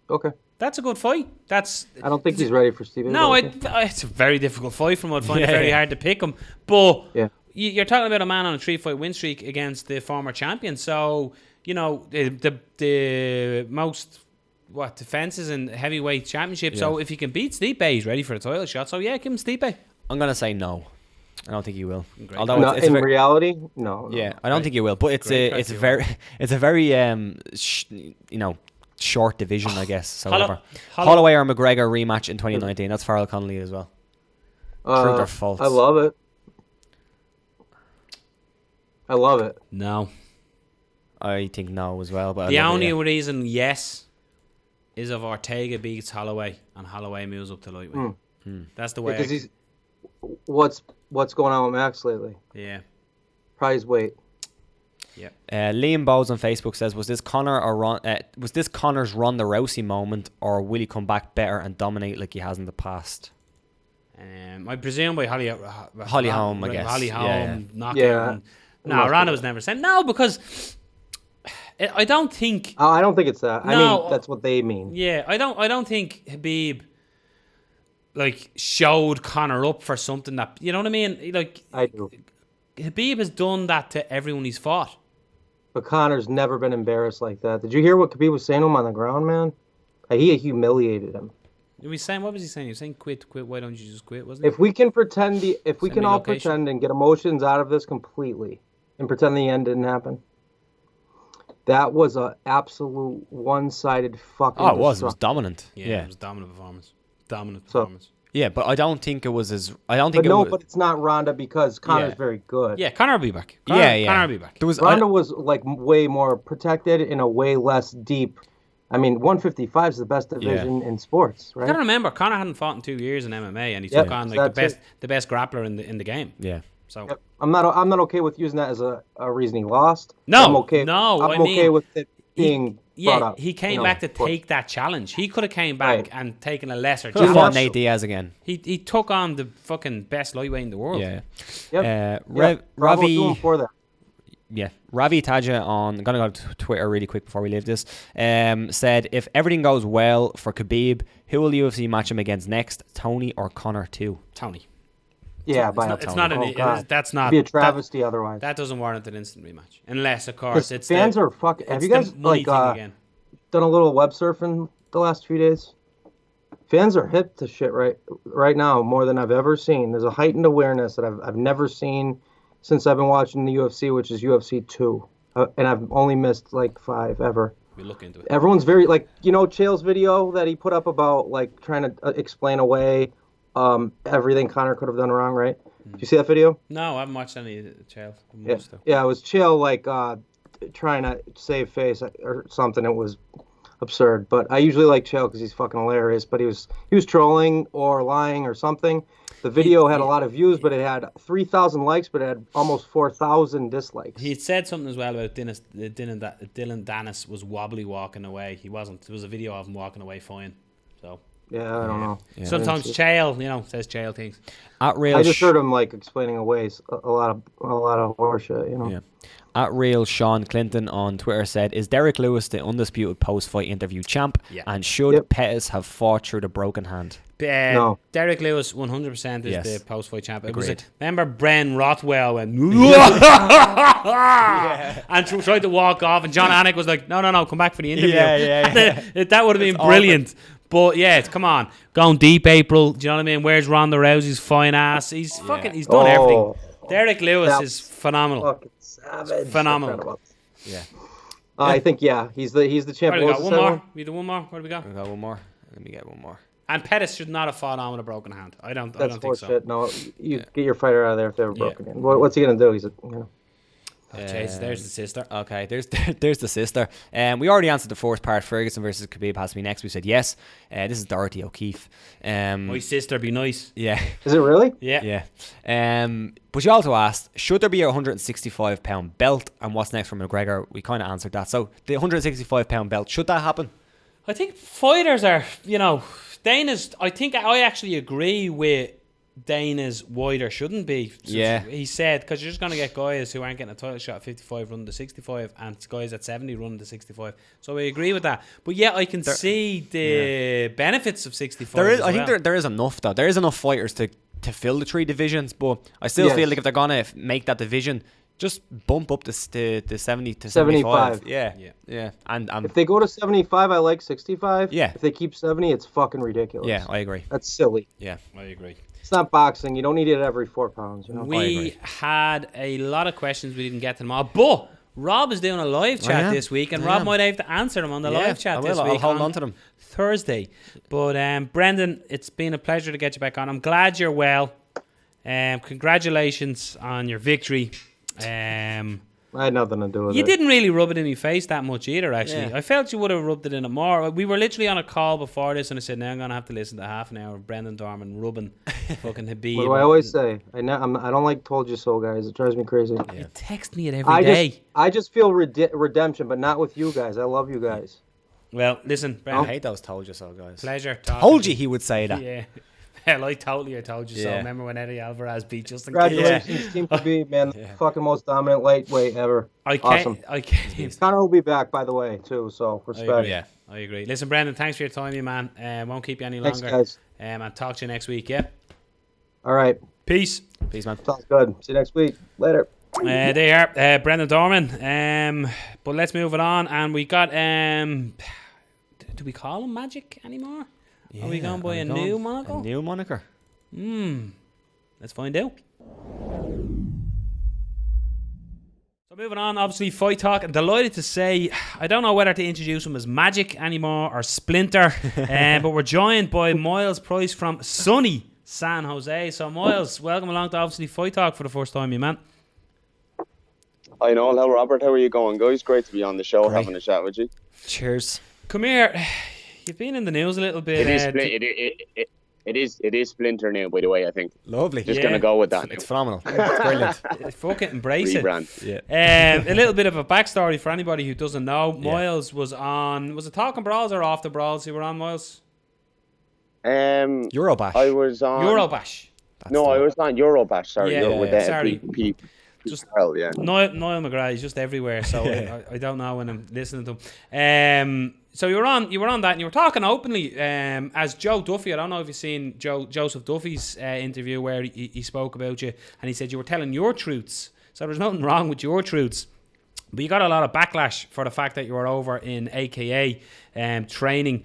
Okay. That's a good fight. I don't think he's ready for Stipe. No, it's a very difficult fight from. I'd find it very hard to pick him. But you're talking about a man on a 3-fight win streak against the former champion. So the most defenses in heavyweight championship. Yeah. So if he can beat Stipe, he's ready for a title shot. So yeah, give him Stipe. I'm gonna say no. I don't think he will. Great. Although in reality, no. Yeah, I don't think he will. But it's a very short division, I guess. Holloway or McGregor rematch in 2019. That's Farrell Connolly as well. Truth or false? I love it. No. I think no as well. But the only reason yes is if Ortega beats Holloway and Holloway moves up to lightweight. That's the way. Because what's going on with Max lately? Yeah. Prize weight. Yeah. Liam Bowes on Facebook says, "Was this Conor's Ronda Rousey moment, or will he come back better and dominate like he has in the past?" I presume by Holly Holm, I guess. Holly Holm, knockout. Yeah. No, Ronda was never sent. No, because I don't think. Oh, I don't think it's that. No, I mean, that's what they mean. Yeah, I don't think Khabib showed Conor up for something that, you know what I mean? Like, I do. Khabib has done that to everyone he's fought. But Conor's never been embarrassed like that. Did you hear what Khabib was saying to him on the ground, man? He humiliated him. What was he saying? He was saying, quit. Why don't you just quit? Wasn't it? If we can pretend and get emotions out of this completely and pretend the end didn't happen, that was an absolute one-sided fucking. Oh, it was dominant. Yeah, it was dominant performance. Yeah, but I don't think it was as. But it's not Ronda because Conor's very good. Yeah, Conor will be back. Conor will be back. Ronda was like way more protected in a way less deep. I mean, 155 is the best division in sports, right? I gotta remember, Conor hadn't fought in 2 years in MMA, and he took on like the best grappler in the game. Yeah. So I'm not okay with using that as a reason he lost. No, I'm okay with it being brought up. He came back to take that challenge. He could have came back and taken a lesser challenge. He fought Nate Diaz again. He took on the fucking best lightweight in the world. Yeah. Yep. Ravi for that. Yeah, Ravi Taja I'm gonna go to Twitter really quick before we leave this. Said, if everything goes well for Khabib, who will UFC match him against next? Tony or Conor 2? Tony. Yeah, it's not that's not. It'd be a travesty otherwise. That doesn't warrant an instant rematch, unless of course it's fans are fucking. Have you guys done a little web surfing the last few days? Fans are hip to shit right now more than I've ever seen. There's a heightened awareness that I've never seen since I've been watching the UFC, which is UFC 2. And I've only missed like 5 ever. We look into it. Everyone's very, Chael's video that he put up about, trying to explain away everything Conor could have done wrong, right? Did you see that video? No, I haven't watched any of the Chael. Yeah, it was Chael, trying to save face or something. It was absurd. But I usually like Chael because he's fucking hilarious. But he was trolling or lying or something. The video had a lot of views, but it had 3,000 likes, but it had almost 4,000 dislikes. He had said something as well about Dillon Danis was wobbly walking away. He wasn't. There was a video of him walking away fine. So yeah, I don't know. Yeah. Sometimes Chael, says Chael things. I just heard him explaining away a lot of horseshit, Yeah. At Real Sean Clinton on Twitter said, is Derek Lewis the undisputed post-fight interview champ? Yeah. And should Pettis have fought through the broken hand? No. Derek Lewis 100% is Yes. the post-fight champ. It Agreed. was remember Bren Rothwell went and tried to walk off, and John Anik was like, no, come back for the interview. That would have been brilliant. But yeah, come on, going deep, April. Do you know what I mean? Where's Ronda Rousey's fine ass? He's he's done everything. Derek Lewis is phenomenal. Fucking savage. Phenomenal. Incredible. Yeah. I think he's the champ. Right, we What got was one the more. second We do one more. Where do we go? We got one more. Let me get one more. And Pettis should not have fought on with a broken hand. I don't That's think so. bullshit. No, you get your fighter out of there if they were broken in. What's he gonna do? He's Jesus, there's the sister. Okay, there's the sister. We already answered the fourth part. Ferguson versus Khabib has to be next. We said yes. This is Dorothy O'Keefe. My sister be nice. Yeah. Is it really? Yeah. But you also asked, should there be a 165-pound belt, and what's next for McGregor? We kind of answered that. So the 165-pound belt, should that happen? I think fighters are, Dana's. I think I actually agree with Dana's why there shouldn't be. Yeah. He said, because you're just going to get guys who aren't getting a title shot at 55 running to 65 and guys at 70 running to 65. So I agree with that. But yeah, I can see the benefits of 65. There is. as I think well. there is enough, though. There is enough fighters to fill the 3 divisions, but I still Yes. feel like if they're going to make that division, just bump up the 70 to 75. 75. Yeah. And If they go to 75, I like 65. Yeah. If they keep 70, it's fucking ridiculous. yeah, I agree. That's silly. Yeah. I agree. It's not boxing. You don't need it every 4 pounds. You know. We had a lot of questions. We didn't get to them all. But Rob is doing a live chat am. this week, and I Rob am. might have to answer them on the Yeah, live chat I this will. week. I'll hold on to them. Thursday. But Brendan, it's been a pleasure to get you back on. I'm glad you're well. Congratulations on your victory. I had nothing to do with You it. didn't really rub it in my face that much either, actually. Yeah. I felt you would have rubbed it in it more. We were literally on a call before this, and I said, now I'm going to have to listen to half an hour of Brendan Dorman rubbing fucking Habib. What do I always say? I don't like told you so, guys. It drives me crazy. You text me it every day. I just feel redemption, but not with you guys. I love you guys. Well, listen, I Brendan, hate those told you so guys. pleasure talking Told to you he would say that. Yeah. Hell, I told you so. Yeah. Remember when Eddie Alvarez beat Justin? Congratulations, Team Khabib, man. Fucking most dominant lightweight ever. Awesome. Connor will be back, by the way, too. So respect. Yeah. I agree. Listen, Brendan, thanks for your time, you man. Won't keep you any Thanks, longer. guys. And talk to you next week. Yeah. All right. Peace. Peace, man. Sounds good. See you next week. Later. They are Brendan Dorman. But let's move it on. And we got do we call him Magic anymore? Are we going by a new moniker? A new moniker. Let's find out. So moving on, obviously Fight Talk. I'm delighted to say, I don't know whether to introduce him as Magic anymore or Splinter, but we're joined by Myles Price from sunny San Jose. So Myles, welcome along to obviously Fight Talk for the first time, you man. I know. Hello, Robert. How are you going, guys? Great to be on the show, Great. having a chat with you. Cheers. Come here. You've been in the news a little bit. It is Splinter now, by the way, I think. Lovely. Just going to go with that. It's phenomenal. It's brilliant. Fuck it, embrace it. Rebrand. Yeah. A little bit of a backstory for anybody who doesn't know. Myles was on, was it Talking Brawls or Off the Brawls you were on, Myles? Eurobash. I was on... Eurobash. I was on Eurobash, sorry. Yeah, with yeah, the sorry. Just Carl, yeah. Niall McGrath is just everywhere, so I don't know when I'm listening to him. So you were on that, and you were talking openly as Joe Duffy. I don't know if you've seen Joseph Duffy's interview where he spoke about you, and he said you were telling your truths. So there's nothing wrong with your truths, but you got a lot of backlash for the fact that you were over in AKA training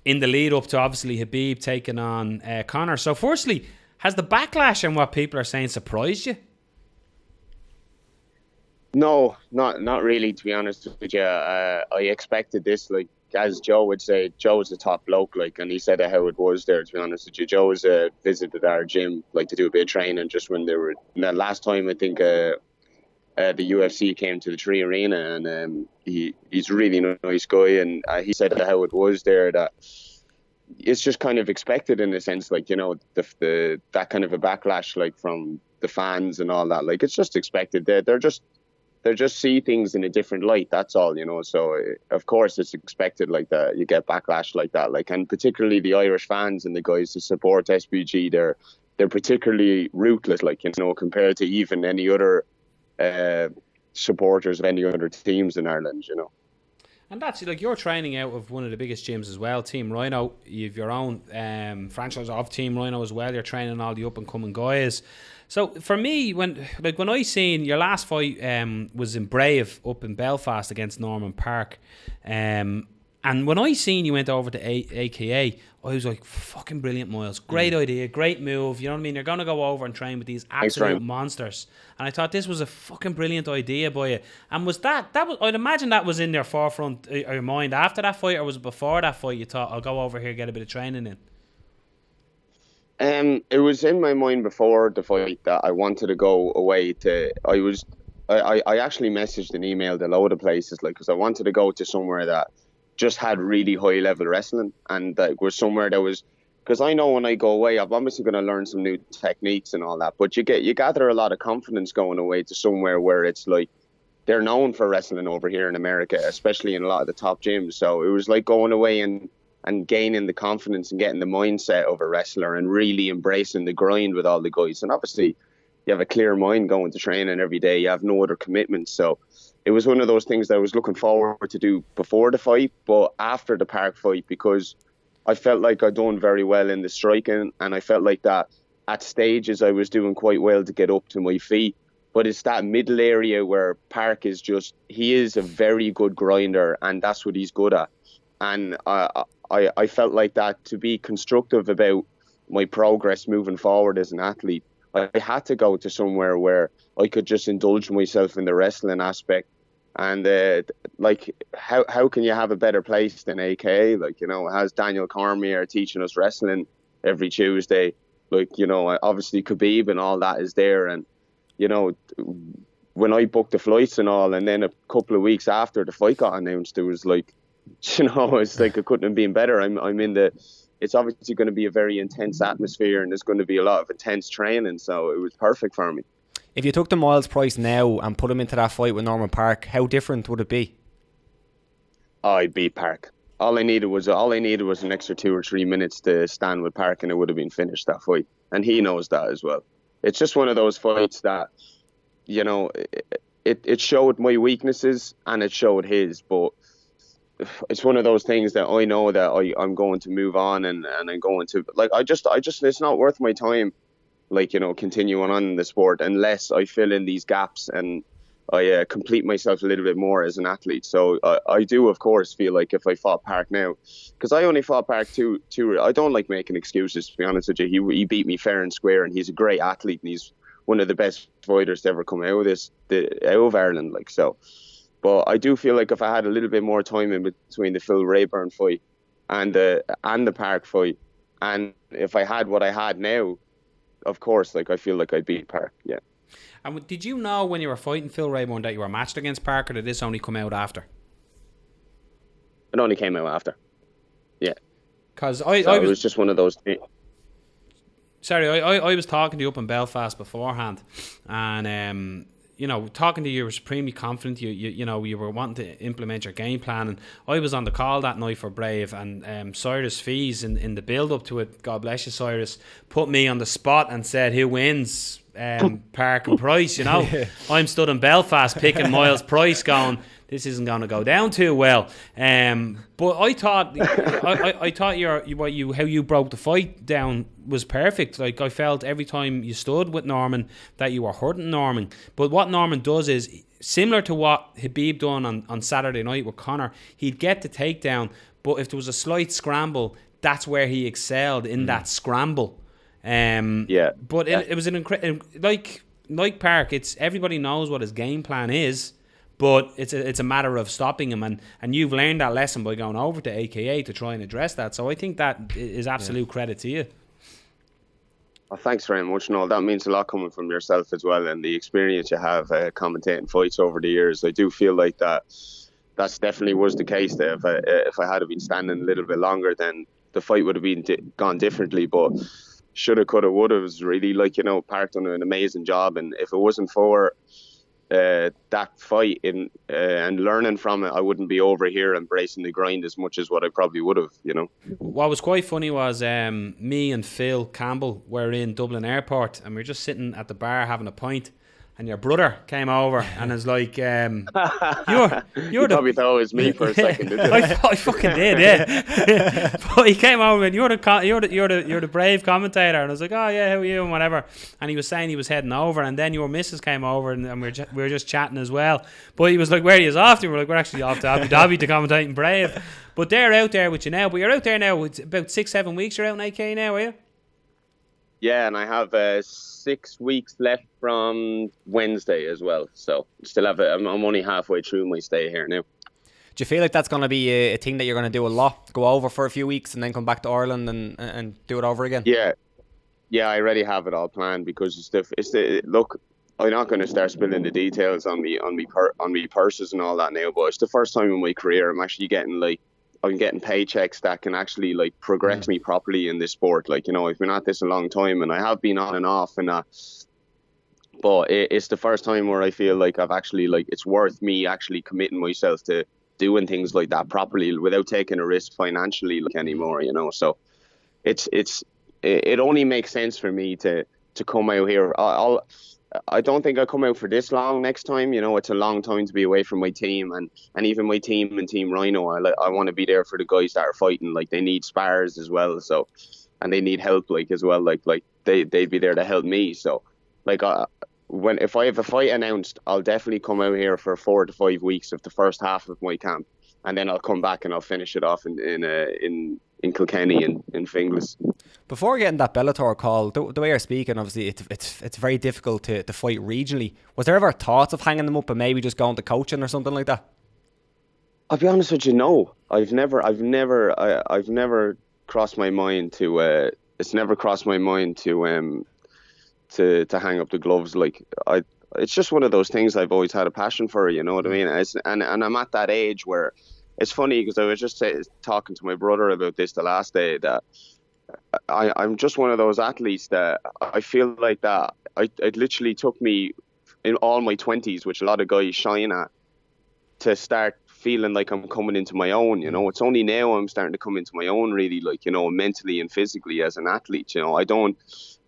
in the lead up to obviously Khabib taking on Conor. So firstly, has the backlash and what people are saying surprised you? No, not really, to be honest with you. I expected this, like, as Joe would say, Joe's a top bloke, like, and he said how it was there, to be honest with you. Joe's visited our gym, like, to do a bit of training just when they were... last time, I think, the UFC came to the Tree Arena, and he's a really nice guy, and he said how it was there, that it's just kind of expected in a sense, like, you know, the that kind of a backlash, like, from the fans and all that. Like, it's just expected. They just see things in a different light, that's all, you know. So of course it's expected, like, that you get backlash like that, like, and particularly the Irish fans and the guys who support SBG, they're particularly ruthless, like, you know, compared to even any other supporters of any other teams in Ireland, you know. And that's like you're training out of one of the biggest gyms as well, Team Ryano. You've your own franchise of Team Ryano as well. You're training all the up and coming guys. So for me, when I seen your last fight was in Brave up in Belfast against Norman Park, and when I seen you went over to AKA, I was like, fucking brilliant, Myles. Great idea, great move. You know what I mean? You're going to go over and train with these absolute monsters. And I thought this was a fucking brilliant idea by you. And was that was, I'd imagine that was in your forefront of your mind after that fight, or was it before that fight you thought, I'll go over here, get a bit of training in? It was in my mind before the fight that I wanted to go away to. I actually messaged and emailed a load of places, like, because I wanted to go to somewhere that just had really high level wrestling, and that was somewhere that was, because I know when I go away, I'm obviously going to learn some new techniques and all that, but you gather a lot of confidence going away to somewhere where it's like they're known for wrestling over here in America, especially in a lot of the top gyms. So it was like going away and gaining the confidence and getting the mindset of a wrestler and really embracing the grind with all the guys. And obviously you have a clear mind going to training every day. You have no other commitments. So it was one of those things that I was looking forward to do before the fight, but after the Park fight, because I felt like I'd done very well in the striking, and I felt like that at stages I was doing quite well to get up to my feet. But it's that middle area where Park is just, he is a very good grinder, and that's what he's good at. And I felt like that to be constructive about my progress moving forward as an athlete, I had to go to somewhere where I could just indulge myself in the wrestling aspect. And like, how can you have a better place than AKA? Like, you know, it has Daniel Cormier teaching us wrestling every Tuesday. Like, you know, obviously Khabib and all that is there. And, you know, when I booked the flights and all, and then a couple of weeks after the fight got announced, it was like, you know, it's like it couldn't have been better. I'm in the, it's obviously going to be a very intense atmosphere, and there's going to be a lot of intense training. So it was perfect for me. If you took the Myles Price now and put him into that fight with Norman Park, how different would it be? I beat Park. All I needed was an extra 2 or 3 minutes to stand with Park, and it would have been finished, that fight. And he knows that as well. It's just one of those fights that, you know, it showed my weaknesses and it showed his, but it's one of those things that I know that I'm going to move on and I'm going to, like, I just it's not worth my time, like, you know, continuing on in the sport unless I fill in these gaps and I complete myself a little bit more as an athlete. So I do, of course, feel like if I fought Park now, because I only fought Park two. I don't like making excuses, to be honest with you. He beat me fair and square, and he's a great athlete, and he's one of the best fighters to ever come out of Ireland. Like, so. But I do feel like if I had a little bit more time in between the Phil Rayburn fight and the Park fight, and if I had what I had now, of course, like, I feel like I'd beat Park, yeah. And did you know when you were fighting Phil Rayburn that you were matched against Park, or did this only come out after? It only came out after, yeah. Because it was just one of those things. Sorry, I was talking to you up in Belfast beforehand, and you know, talking to you, you were supremely confident. You know, you were wanting to implement your game plan, and I was on the call that night for Brave, and Cyrus Fees in the build up to it, God bless you, Cyrus, put me on the spot and said, who wins, Park and Price? You know, I'm stood in Belfast picking Myles Price, going, this isn't going to go down too well. But I thought, I thought how you broke the fight down was perfect. Like, I felt every time you stood with Norman that you were hurting Norman. But what Norman does is similar to what Khabib done on Saturday night with Conor. He'd get the takedown, but if there was a slight scramble, that's where he excelled, in that scramble. Yeah. But it was an incredible, like Park. It's everybody knows what his game plan is. But it's a matter of stopping him, and you've learned that lesson by going over to AKA to try and address that. So I think that is absolute credit to you. Well, thanks very much. No, that means a lot coming from yourself as well, and the experience you have commentating fights over the years. I do feel like that's definitely was the case there. If I had been standing a little bit longer, then the fight would have been gone differently. But shoulda, coulda, woulda was really, like, you know, Park done an amazing job, and if it wasn't for that fight and learning from it, I wouldn't be over here embracing the grind as much as what I probably would have, you know. What was quite funny was me and Phil Campbell were in Dublin Airport, and we were just sitting at the bar having a pint, and your brother came over and is like, you're You probably thought it was me for a second, didn't you? I fucking did, yeah. But he came over and you're the brave commentator, and I was like, oh yeah, how are you and whatever. And he was saying he was heading over, and then your missus came over, and we were just chatting as well. But he was like, where are you off to? We're like, we're actually off to Abu Dhabi to commentate in Brave. But they're out there with you now. But you're out there now. It's about 6-7 weeks. You're out in AK now, are you? Yeah, and I have 6 weeks left from Wednesday as well. So still have I'm only halfway through my stay here now. Do you feel like that's going to be a thing that you're going to do a lot? Go over for a few weeks and then come back to Ireland and do it over again? Yeah, I already have it all planned, because it's the look. I'm not going to start spilling the details on me purses and all that now, but it's the first time in my career I'm actually getting paychecks that can actually like progress me properly in this sport. Like, you know, I've been at this a long time, and I have been on and off and but it's the first time where I feel like I've actually, like, it's worth me actually committing myself to doing things like that properly without taking a risk financially, like, anymore, you know. So it only makes sense for me to come out here. I don't think I'll come out for this long next time. You know, it's a long time to be away from my team, and even my team and Team Ryano. I want to be there for the guys that are fighting. Like, they need spars as well, so, and they need help, like, as well. Like they'd be there to help me. So, like, if I have a fight announced, I'll definitely come out here for 4 to 5 weeks of the first half of my camp, and then I'll come back and I'll finish it off in Kilkenny and in Finglas. Before getting that Bellator call, the way you're speaking, obviously it's very difficult to fight regionally. Was there ever thoughts of hanging them up and maybe just going to coaching or something like that? I'll be honest with you, no. I've never crossed my mind to. It's never crossed my mind to hang up the gloves. Like, it's just one of those things I've always had a passion for. You know what I mean? And I'm at that age where it's funny, because I was just talking to my brother about this the last day, that I'm just one of those athletes that I feel like that it literally took me in all my 20s, which a lot of guys shine at, to start feeling like I'm coming into my own. You know, it's only now I'm starting to come into my own, really, like, you know, mentally and physically as an athlete. You know,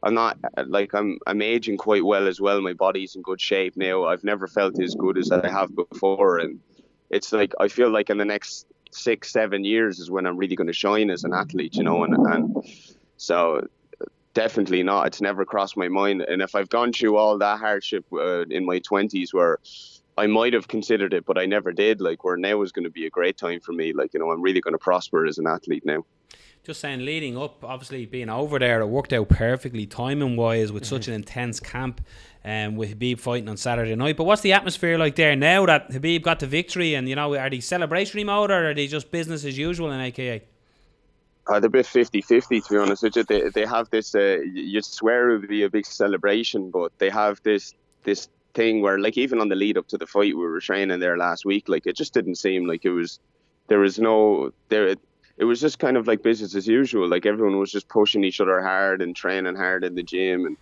I'm aging quite well as well. My body's in good shape now. I've never felt as good as I have before, and it's like, I feel like in the next 6-7 years is when I'm really going to shine as an athlete, you know, and so definitely not. It's never crossed my mind. And if I've gone through all that hardship in my 20s, where I might have considered it, but I never did, like, where now is going to be a great time for me. Like, you know, I'm really going to prosper as an athlete now. Just saying, leading up, obviously being over there, it worked out perfectly timing wise with such an intense camp, with Khabib fighting on Saturday night. But what's the atmosphere like there now that Khabib got the victory? And, you know, are they celebratory mode, or are they just business as usual in AKA? They're a bit 50-50, to be honest with you. They have this, you'd swear it would be a big celebration, but they have this thing where, like, even on the lead up to the fight, we were training there last week, like, it just didn't seem like it was just kind of like business as usual. Like, everyone was just pushing each other hard and training hard in the gym,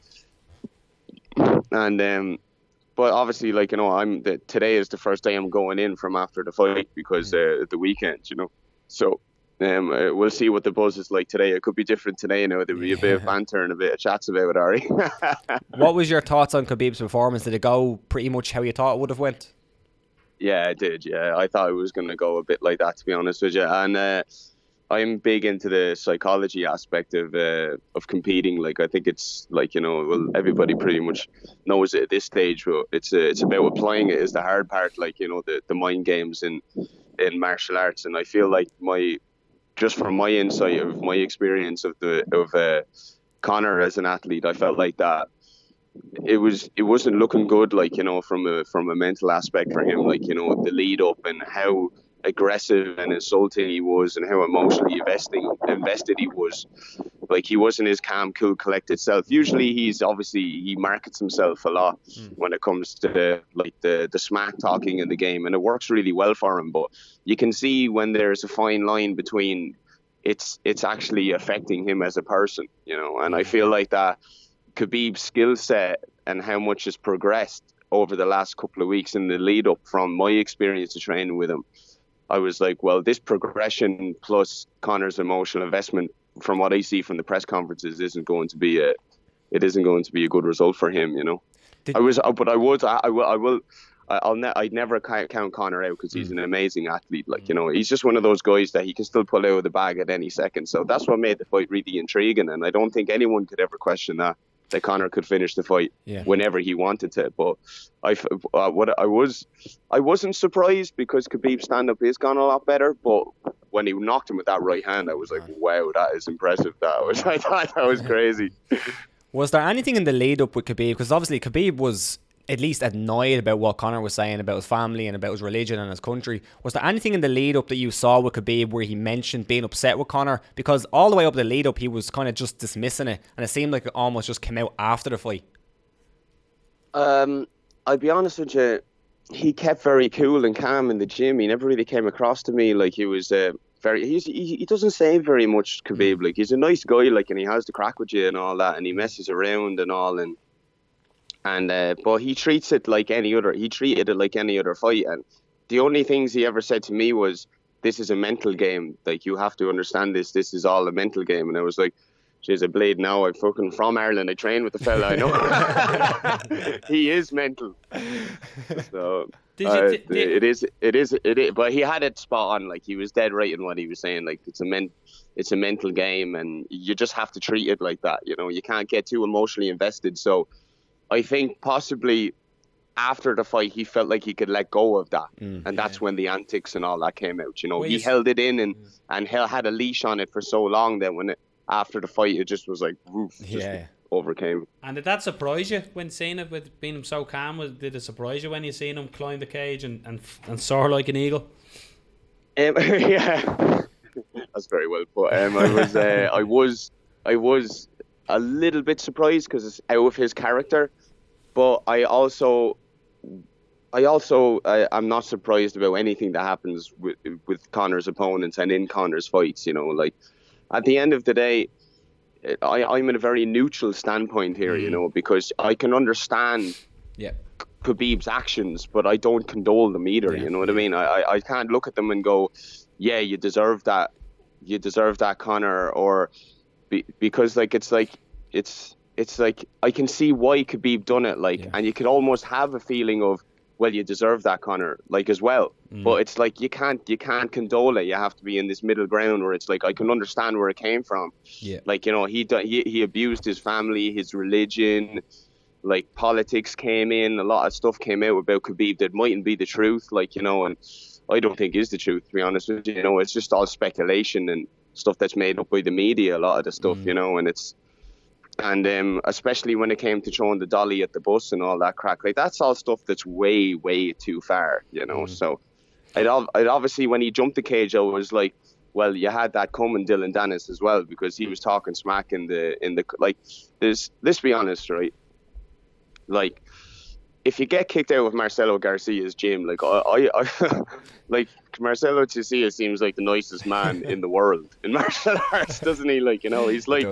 and but obviously, like, you know, today is the first day I'm going in from after the fight, because the weekend, you know, so we'll see what the buzz is like today. It could be different today. You know, there'll be a bit of banter and a bit of chats about it, Ari. What was your thoughts on Khabib's performance? Did it go pretty much how you thought it would have went? Yeah, it did. Yeah, I thought it was going to go a bit like that, to be honest with you. And I'm big into the psychology aspect of competing. Like, I think it's like, you know, well, everybody pretty much knows it at this stage. But it's about applying it is the hard part. Like, you know, the mind games in martial arts. And I feel like just from my insight of my experience of Conor as an athlete, I felt like that it wasn't looking good, like, you know, from a mental aspect for him, like, you know, the lead up and how aggressive and insulting he was and how emotionally invested he was. Like, he wasn't his calm, cool, collected self. Usually he markets himself a lot when it comes to the smack talking in the game, and it works really well for him. But you can see when there's a fine line between it's actually affecting him as a person, you know. And I feel like that Khabib's skill set and how much has progressed over the last couple of weeks in the lead up from my experience of training with him, I was like, well, this progression plus Conor's emotional investment, from what I see from the press conferences, isn't going to be a good result for him, you know. I'd never count Conor out because he's an amazing athlete. Like, you know, he's just one of those guys that he can still pull out of the bag at any second. So that's what made the fight really intriguing. And I don't think anyone could ever question that Conor could finish the fight whenever he wanted to. But I wasn't surprised because Khabib's stand-up is gone a lot better. But when he knocked him with that right hand, I was like, wow, that is impressive. I thought that was crazy. Was there anything in the lead-up with Khabib? Because obviously Khabib was at least annoyed about what Conor was saying about his family and about his religion and his country. Was there anything in the lead up that you saw with Khabib where he mentioned being upset with Conor? Because all the way up the lead up, he was kind of just dismissing it, and it seemed like it almost just came out after the fight. I'll be honest with you, he kept very cool and calm in the gym. He never really came across to me like he was he doesn't say very much, Khabib. Like, he's a nice guy, like, and he has the crack with you and all that, and he messes around and all, but he treats it like any other. He treated it like any other fight, and the only things he ever said to me was, "This is a mental game. Like, you have to understand this. This is all a mental game." And I was like, "Jeez, I bleed now. I'm fucking from Ireland. I train with the fella I know. He is mental." So it is. But he had it spot on. Like, he was dead right in what he was saying. Like, it's a mental game, and you just have to treat it like that. You know, you can't get too emotionally invested. So I think possibly after the fight, he felt like he could let go of that. And that's when the antics and all that came out. You know, he held it in and had a leash on it for so long that after the fight, it just was like, woof, overcame. And did that surprise you when seeing it, with being him so calm? Did it surprise you when you seen him climb the cage and soar like an eagle? Yeah, that's very well put. I was a little bit surprised because it's out of his character, but I'm not surprised about anything that happens with Conor's opponents and in Conor's fights. You know, like, at the end of the day, I'm in a very neutral standpoint here, you know, because I can understand Khabib's actions, but I don't condole them either. You know what I mean? I can't look at them and go, yeah, you deserve that, Conor, or because like it's like I can see why Khabib done it, like, and you could almost have a feeling of, well, you deserve that, Conor, like, as well. But it's like you can't condole it. You have to be in this middle ground where it's like, I can understand where it came from. Like, you know, he abused his family, his religion, like, politics came in, a lot of stuff came out about Khabib that mightn't be the truth, like, you know, and I don't think is the truth, to be honest with you. You know, it's just all speculation and stuff that's made up by the media, a lot of the stuff, you know, and especially when it came to throwing the dolly at the bus and all that crack, like, that's all stuff that's way, way too far, you know. So I'd obviously, when he jumped the cage, I was like, well, you had that coming, Dillon Danis, as well, because he was talking smack in the like, let's be honest, right? Like, if you get kicked out of Marcelo Garcia's gym, like, I like, Marcelo Garcia seems like the nicest man in the world in martial arts, doesn't he? Like, you know, he's like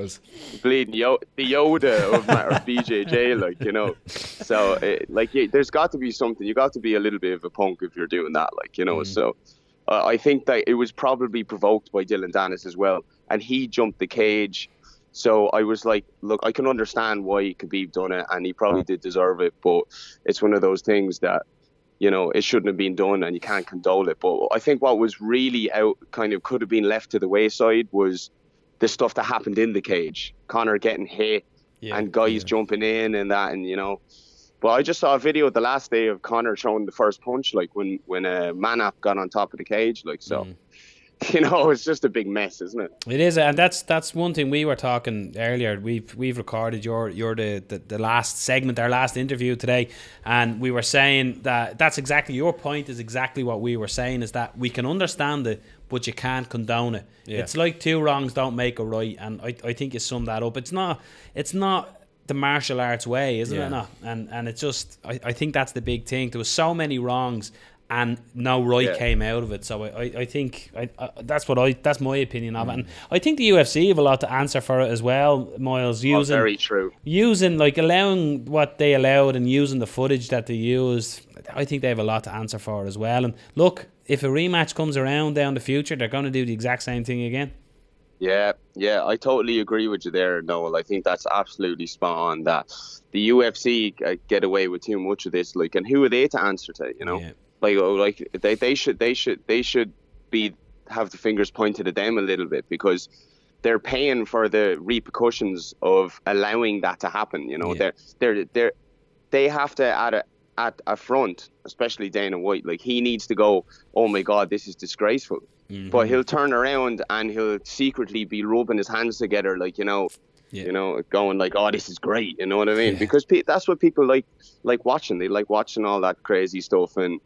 bleeding the Yoda of BJJ, like, you know. So, there's got to be something. You got to be a little bit of a punk if you're doing that, like, you know. So, I think that it was probably provoked by Dillon Danis as well, and he jumped the cage. So I was like, look, I can understand why Khabib done it, and he probably did deserve it, but it's one of those things that, you know, it shouldn't have been done and you can't condole it. But I think what was really could have been left to the wayside was the stuff that happened in the cage. Conor getting hit and guys jumping in and that, and, you know. But I just saw a video the last day of Conor throwing the first punch, like, when Manap got on top of the cage, like, so. You know, it's just a big mess, isn't it? It is, and that's one thing we were talking earlier. We've recorded you're the last segment, our last interview today, and we were saying that's exactly your point. Is exactly what we were saying, is that we can understand it, but you can't condone it. It's like two wrongs don't make a right, and I think you summed that up. It's not the martial arts way, isn't it? Not, and it's just I think that's the big thing. There was so many wrongs, and no right came out of it. So I think that's my opinion of it. And I think the UFC have a lot to answer for it as well, Myles. Very true. Using, like, allowing what they allowed and using the footage that they used, I think they have a lot to answer for as well. And look, if a rematch comes around down the future, they're going to do the exact same thing again. Yeah, I totally agree with you there, Noel. I think that's absolutely spot on. That the UFC get away with too much of this, like, and who are they to answer to? You know, Yeah. like they should be have the fingers pointed at them a little bit, because they're paying for the repercussions of allowing that to happen. You know, Yeah. they have to at a front, especially Dana White. Like, he needs to go, oh my God, this is disgraceful. But he'll turn around and he'll secretly be rubbing his hands together, like, going like, oh, this is great. You know what I mean? Yeah. Because that's what people like watching. They like watching all that crazy stuff. And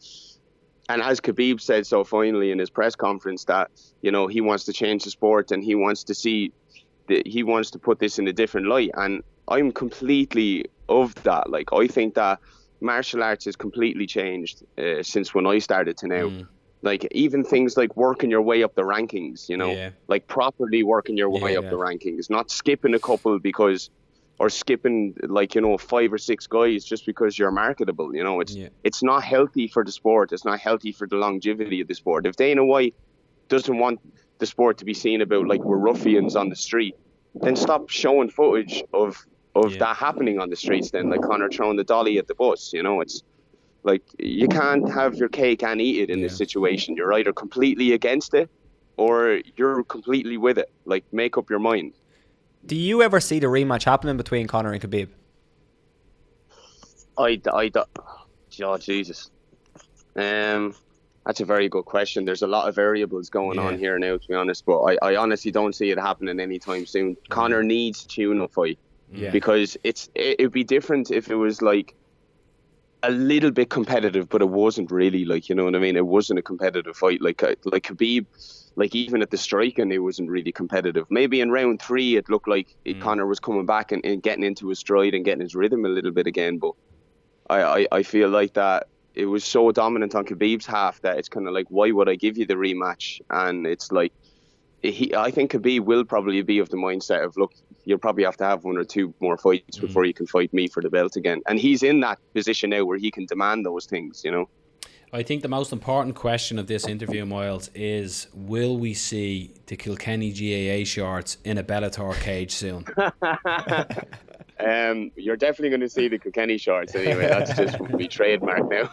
as Khabib said so finally in his press conference, that, he wants to change the sport, and he wants to put this in a different light. And I'm completely of that. Like, I think that martial arts has completely changed since when I started to now. Like, even things like working your way up the rankings, like properly working your way up the rankings, not skipping a couple or skipping, like, 5 or 6 guys just because you're marketable. It's not healthy for the sport. It's not healthy for the longevity of the sport. If Dana White doesn't want the sport to be seen about like we're ruffians on the street, then stop showing footage of that happening on the streets. Then, like Conor throwing the dolly at the bus, it's like, you can't have your cake and eat it in this situation. You're either completely against it or you're completely with it. Like, make up your mind. Do you ever see the rematch happening between Conor and Khabib? Oh, Jesus. That's a very good question. There's a lot of variables going on here now, to be honest, but I honestly don't see it happening anytime soon. Conor needs a tune-up fight, because it'd be different if it was like a little bit competitive, but it wasn't really, like, you know what I mean? It wasn't a competitive fight. Like Khabib, like, even at the striking, it wasn't really competitive. Maybe in round 3, it looked like Conor was coming back and getting into his stride and getting his rhythm a little bit again. But I feel like that it was so dominant on Khabib's half that it's kind of like, why would I give you the rematch? And it's like, I think Khabib will probably be of the mindset of, look, you'll probably have to have 1 or 2 more fights before you can fight me for the belt again. And he's in that position now where he can demand those things, I think the most important question of this interview, Myles, is will we see the Kilkenny GAA shorts in a Bellator cage soon? You're definitely going to see the Kilkenny shorts anyway. That's just we trademark now.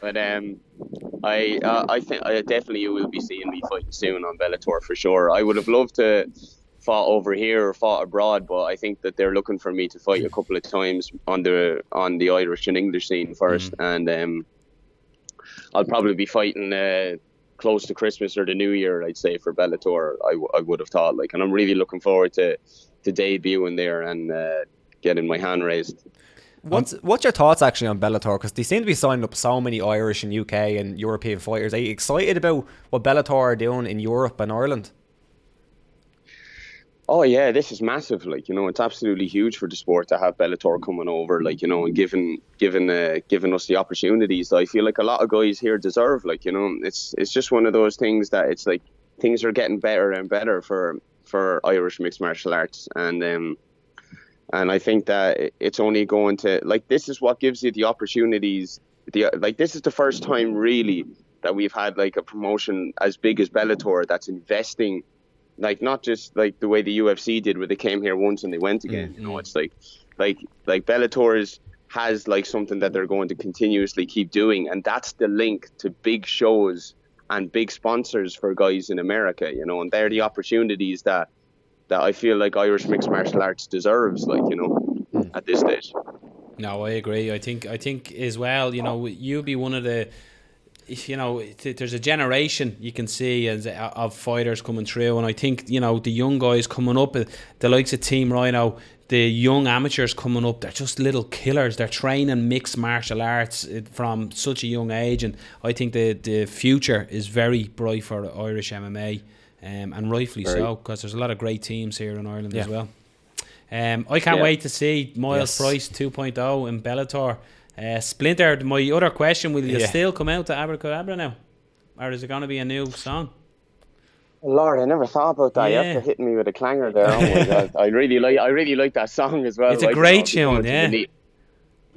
But I think definitely you will be seeing me fighting soon on Bellator for sure. I would have loved to fought over here or fought abroad, but I think that they're looking for me to fight a couple of times on the Irish and English scene first, and I'll probably be fighting close to Christmas or the New Year, I'd say, for Bellator. I would have thought, like, and I'm really looking forward to debuting there and getting my hand raised. What's your thoughts actually on Bellator? Because they seem to be signing up so many Irish and UK and European fighters. Are you excited about what Bellator are doing in Europe and Ireland? Oh yeah, this is massive. Like, it's absolutely huge for the sport to have Bellator coming over, like, and giving us the opportunities that I feel like a lot of guys here deserve. Like, it's just one of those things that it's like things are getting better and better for Irish mixed martial arts, and I think that it's only going to, like, this is what gives you the opportunities. This is the first time really that we've had like a promotion as big as Bellator that's investing. Like, not just like the way the UFC did, where they came here once and they went again. It's like Bellator has like something that they're going to continuously keep doing, and that's the link to big shows and big sponsors for guys in America. And they're the opportunities that I feel like Irish mixed martial arts deserves. Like, at this stage. No, I agree. I think as well. You'll be one of the. There's a generation you can see of fighters coming through, and I think the young guys coming up, the likes of Team Ryano, the young amateurs coming up, they're just little killers. They're training mixed martial arts from such a young age, and I think the future is very bright for Irish MMA, and rightfully so, because there's a lot of great teams here in Ireland as well. I can't wait to see Myles Price 2.0 in Bellator. Splinter, my other question, will you still come out to Abracadabra now? Or is it going to be a new song? Lord, I never thought about that. Yeah. You have to hit me with a clanger there. Oh my God. I really like that song as well. It's a great tune, yeah.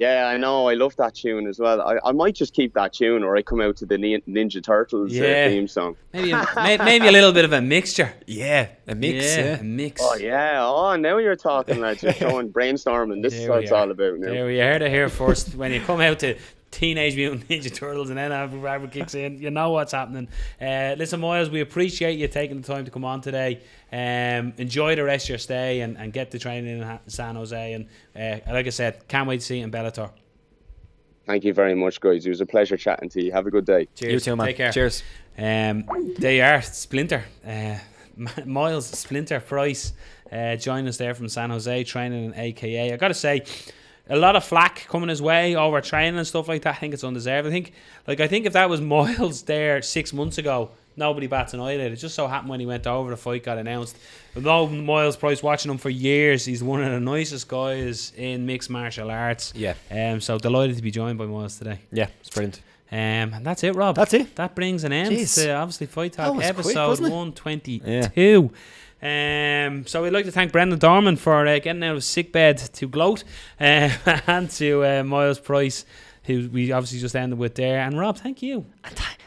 Yeah, I know. I love that tune as well. I might just keep that tune, or I come out to the Ninja Turtles theme song. Maybe a little bit of a mixture. Yeah, a mix. Yeah, a mix. Oh yeah. Oh, now you're talking, lads. You're showing brainstorming. This is what it's all about now. There we heard it here first. When you come out to Teenage Mutant Ninja Turtles and then Abu Bakr kicks in, you know what's happening. Listen, Myles, we appreciate you taking the time to come on today. Enjoy the rest of your stay and get the training in San Jose. And like I said, can't wait to see you in Bellator. Thank you very much, guys. It was a pleasure chatting to you. Have a good day. Cheers. You too, man. Take care. Cheers. They are Splinter. Myles Splinter Price joined us there from San Jose, training in AKA. I got to say, a lot of flack coming his way over training and stuff like that. I think it's undeserved. I think if that was Myles there 6 months ago, nobody bats an eyelid. It just so happened when he went over, the fight got announced. Although Myles Price, watching him for years, he's one of the nicest guys in mixed martial arts. Yeah. So delighted to be joined by Myles today. Yeah, it's brilliant. And that's it, Rob. That's it. That brings an end to obviously Fight Talk episode 122. Yeah. So we'd like to thank Brendan Dorman for getting out of sickbed to gloat, and to Myles Price, who we obviously just ended with there. And Rob, thank you.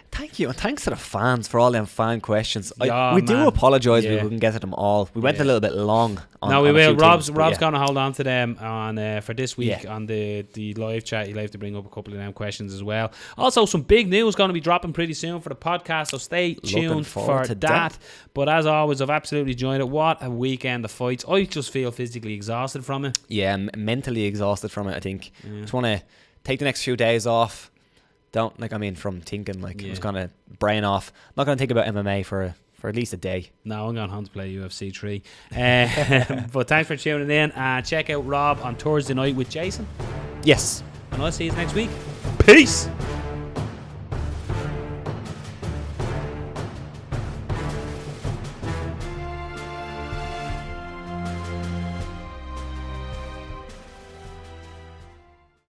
Thank you, and thanks to the fans for all them fan questions. Yeah, we do apologise yeah. we couldn't get to them all. We went a little bit long. No, we will. Rob's going to hold on to them on for this week on the live chat. He'll have to bring up a couple of them questions as well. Also, some big news going to be dropping pretty soon for the podcast, so stay tuned for that. But as always, I've absolutely enjoyed it. What a weekend of fights. I just feel physically exhausted from it. Yeah, mentally exhausted from it, I think. Just want to take the next few days off. From thinking, I'm just going to brain off. Not going to think about MMA for at least a day. No, I'm going home to play UFC 3. But thanks for tuning in. Check out Rob on Thursday night with Jason. Yes. And I'll see you next week. Peace.